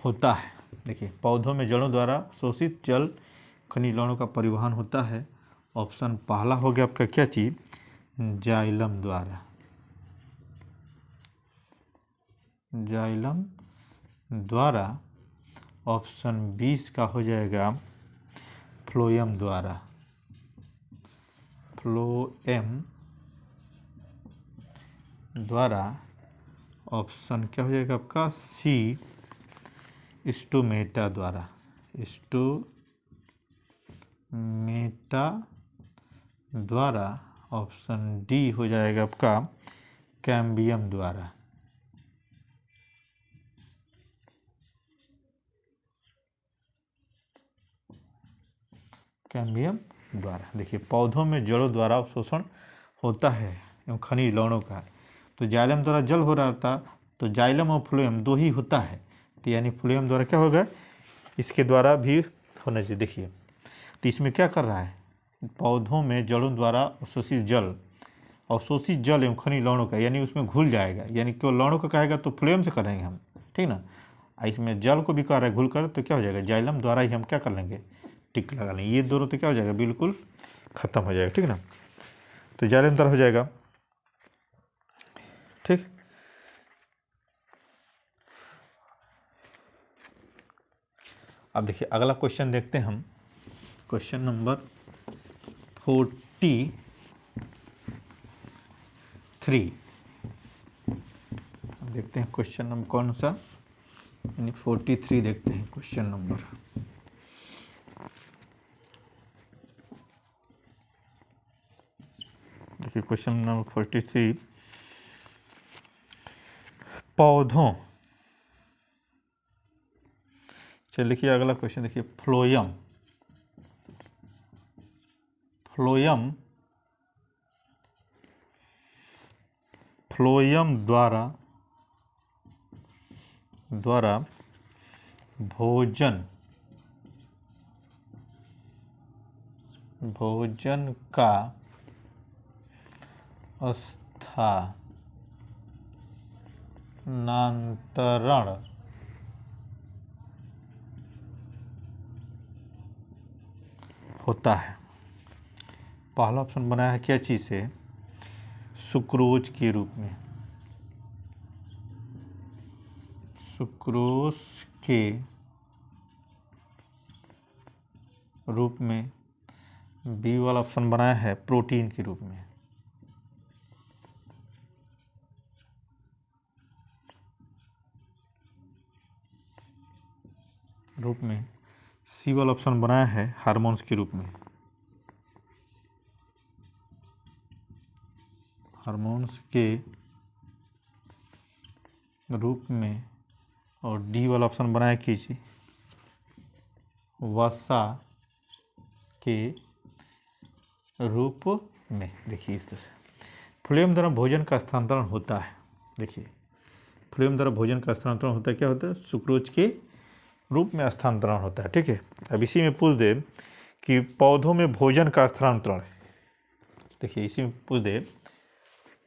Speaker 1: होता है। देखिए पौधों में जड़ों द्वारा शोषित जल खनिज लवणों का परिवहन होता है। ऑप्शन पहला हो गया आपका क्या चीज, जाइलम द्वारा। ऑप्शन 20 का हो जाएगा फ्लोएम द्वारा। ऑप्शन क्या हो जाएगा आपका सी, स्टोमेटा द्वारा। ऑप्शन डी हो जाएगा आपका कैम्बियम द्वारा। देखिए पौधों में जड़ों द्वारा अवशोषण होता है एवं खनिज लवणों का, तो जाइलम द्वारा जल हो रहा था, तो जाइलम और फ्लोएम दो ही होता है, तो यानी फ्लोएम द्वारा क्या होगा, इसके द्वारा भी होना चाहिए। देखिए तो इसमें क्या कर रहा है, पौधों में जड़ों द्वारा अवशोषित जल एवं खनिज लवणों का, यानी उसमें घुल जाएगा, यानी केवल लवणों का कहेगा तो फ्लोएम से करेंगे हम, ठीक ना। इसमें जल को भी कह रहा है घुल कर, तो क्या हो जाएगा, जाइलम द्वारा ही हम क्या कर लेंगे, टिक लगा लेंगे। ये दोनों तो क्या हो जाएगा, बिल्कुल खत्म हो जाएगा, ठीक ना। तो जाइलम द्वारा हो जाएगा, ठीक। अब देखिए अगला क्वेश्चन देखते हैं हम, क्वेश्चन नंबर 43। देखते हैं क्वेश्चन नंबर कौन सा, यानी 43 देखते हैं क्वेश्चन नंबर। देखिए क्वेश्चन नंबर 43, पौधों, चलिए लिखिए अगला क्वेश्चन। देखिए फ्लोएम द्वारा भोजन का स्थानांतरण होता है। पहला ऑप्शन बनाया है क्या चीज़ से, सुक्रोज के रूप में, सुक्रोज के रूप में। बी वाला ऑप्शन बनाया है प्रोटीन के रूप में। सी वाला ऑप्शन बनाया है हार्मोन्स के रूप में। हार्मोन्स के रूप में, और डी वाला ऑप्शन बनाया कीजिए, वसा के रूप में। देखिए इस तरह से फ्लोएम द्वारा भोजन का स्थानांतरण होता है। देखिए फ्लोएम द्वारा भोजन का स्थानांतरण होता है, क्या होता है, सुक्रोज के रूप में स्थानांतरण होता है। ठीक है, अब इसी में पूछ दे कि पौधों में भोजन का स्थानांतरण, देखिए इसी में पूछ दे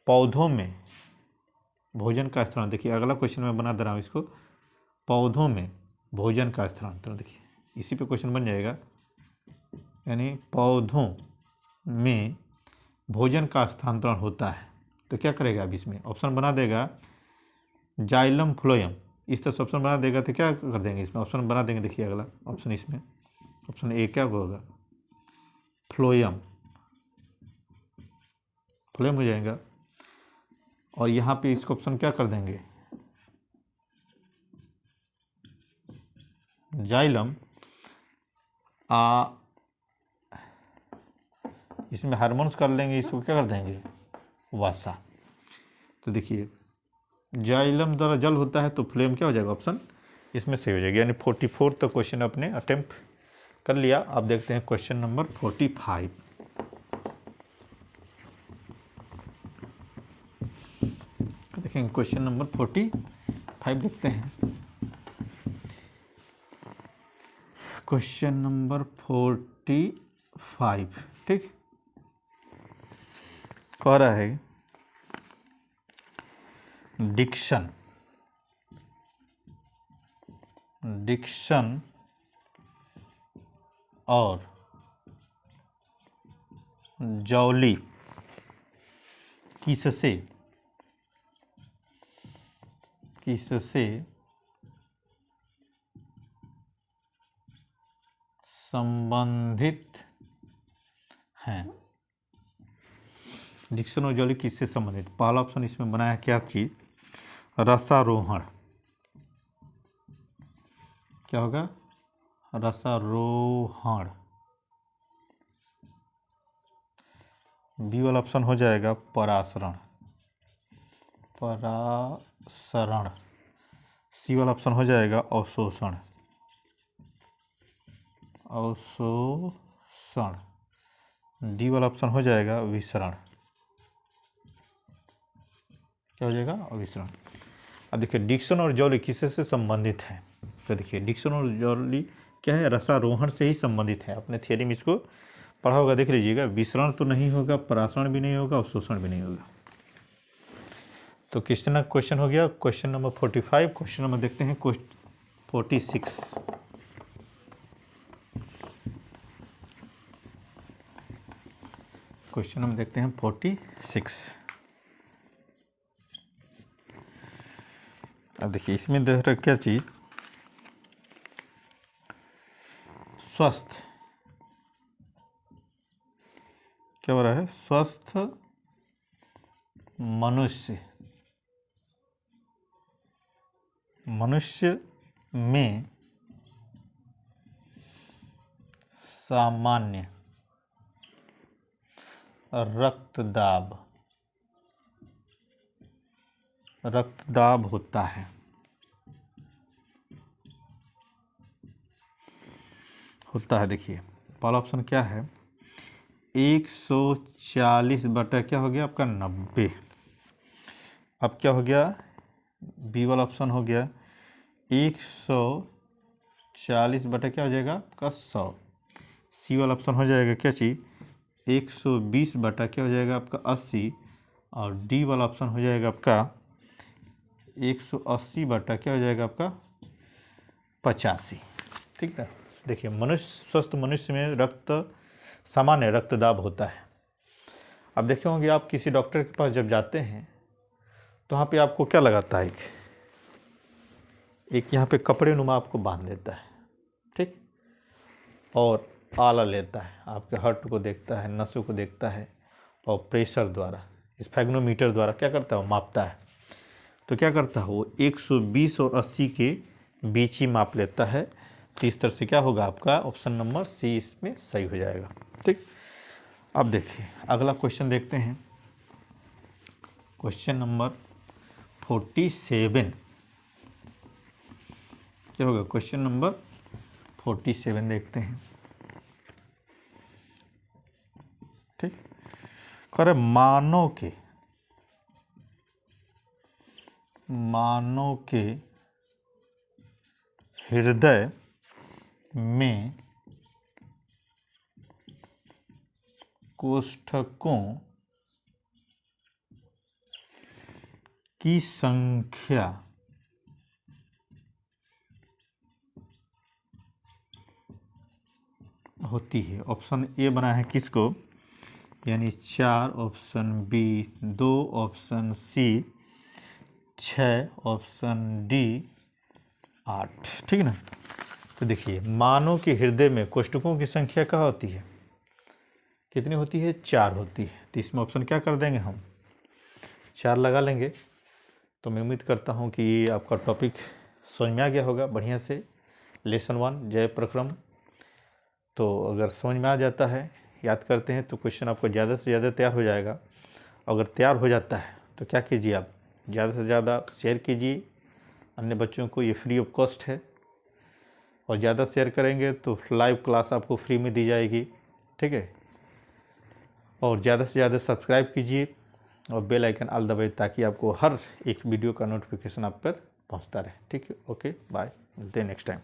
Speaker 1: पौधों में भोजन का स्थानांतरण। देखिए अगला क्वेश्चन मैं बना दे रहा हूँ इसको, पौधों में भोजन का स्थानांतरण। देखिए इसी पे क्वेश्चन बन जाएगा, यानी पौधों में भोजन का स्थानांतरण होता है तो क्या करेगा, अब इसमें ऑप्शन बना देगा जाइलम फ्लोएम, इस तरह से ऑप्शन बना देगा तो क्या कर देंगे, इसमें ऑप्शन बना देंगे। देखिए अगला ऑप्शन, इसमें ऑप्शन ए क्या होगा, फ्लोएम, फ्लोएम हो जाएगा। और यहाँ पे इसको ऑप्शन क्या कर देंगे, जाइलम, इसमें हार्मोन्स कर लेंगे, इसको क्या कर देंगे, वसा। तो देखिए जाइलम द्वारा जल होता है तो फ्लोएम क्या हो जाएगा, ऑप्शन इसमें सही हो जाएगा। यानी 44 तो क्वेश्चन अपने अटेम्प्ट कर लिया। अब देखते हैं क्वेश्चन नंबर 45। देखेंगे क्वेश्चन नंबर 45 देखते हैं। क्वेश्चन नंबर 45, ठीक, कह रहा है डिक्शन और जॉली किससे संबंधित हैं। डिक्शन और जॉली किससे संबंधित, पहला ऑप्शन इसमें बनाया क्या चीज, रसारोहण, क्या होगा, रसारोहण। बी वाला ऑप्शन हो जाएगा परासरण, सी वाला ऑप्शन हो जाएगा अवशोषण, डी वाला ऑप्शन हो जाएगा विसरण, क्या हो जाएगा, अविसरण। अब देखिए डिक्शन और जॉली किससे से संबंधित है, तो देखिए डिक्शन और जॉली क्या है, रसारोहण से ही संबंधित है। अपने थियरी में इसको पढ़ा होगा, देख लीजिएगा। विसरण तो नहीं होगा, परासरण भी नहीं होगा, अवशोषण भी नहीं होगा। तो कितना क्वेश्चन हो गया, क्वेश्चन नंबर 45। क्वेश्चन नंबर देखते हैं 46। क्वेश्चन नंबर देखते हैं 46। अब देखिए इसमें देख रहा क्या चीज, स्वस्थ, क्या हो रहा है, स्वस्थ मनुष्य में सामान्य रक्तदाब होता है। देखिए पहला ऑप्शन क्या है, 140 बटा क्या हो गया आपका 90। अब क्या हो गया, बी वाला ऑप्शन हो गया 140 बटा क्या हो जाएगा आपका 100। सी वाला ऑप्शन हो जाएगा क्या चीज, 120 बटा क्या हो जाएगा आपका 80। और डी वाला ऑप्शन हो जाएगा आपका 180 बटा क्या हो जाएगा आपका 85। ठीक है, देखिए स्वस्थ मनुष्य में सामान्य रक्तदाब होता है। अब देखे होंगे आप किसी डॉक्टर के पास जब जाते हैं तो वहाँ पे आपको क्या लगाता है, एक यहाँ पे कपड़े नुमा आपको बांध देता है, ठीक, और आला लेता है, आपके हार्ट को देखता है, नसों को देखता है, और प्रेशर द्वारा, स्फेग्नोमीटर द्वारा क्या करता है, वो मापता है। तो क्या करता है वो 120 और 80 के बीच ही माप लेता है। तो इस तरह से क्या होगा आपका ऑप्शन नंबर सी इसमें सही हो जाएगा। ठीक, अब देखिए अगला क्वेश्चन देखते हैं। क्वेश्चन नंबर 47 क्या होगा? क्वेश्चन नंबर 47 देखते हैं। ठीक, कह रहे मानव के हृदय में कोष्ठकों की संख्या होती है। ऑप्शन ए बना है किसको? यानी 4, option B 2, option C 6, option D 8। ठीक है ना? तो देखिए, मानव के हृदय में कोष्ठकों की संख्या क्या होती है? कितनी होती है? 4 होती है। तो इसमें ऑप्शन क्या कर देंगे हम? 4 लगा लेंगे। तो मैं उम्मीद करता हूँ कि आपका टॉपिक समझ में आ गया होगा बढ़िया से। लेसन 1 जय प्रक्रम। तो अगर समझ में आ जाता है, याद करते हैं, तो क्वेश्चन आपको ज़्यादा से ज़्यादा तैयार हो जाएगा। अगर तैयार हो जाता है तो क्या कीजिए, आप ज़्यादा से ज़्यादा शेयर कीजिए अन्य बच्चों को। ये फ्री ऑफ कॉस्ट है, और ज़्यादा शेयर करेंगे तो लाइव क्लास आपको फ्री में दी जाएगी। ठीक है? और ज़्यादा से ज़्यादा सब्सक्राइब कीजिए और बेल आइकन ऑल दबाइए, ताकि आपको हर एक वीडियो का नोटिफिकेशन आप पर पहुंचता रहे। ठीक है? ओके, बाय, मिलते हैं नेक्स्ट टाइम।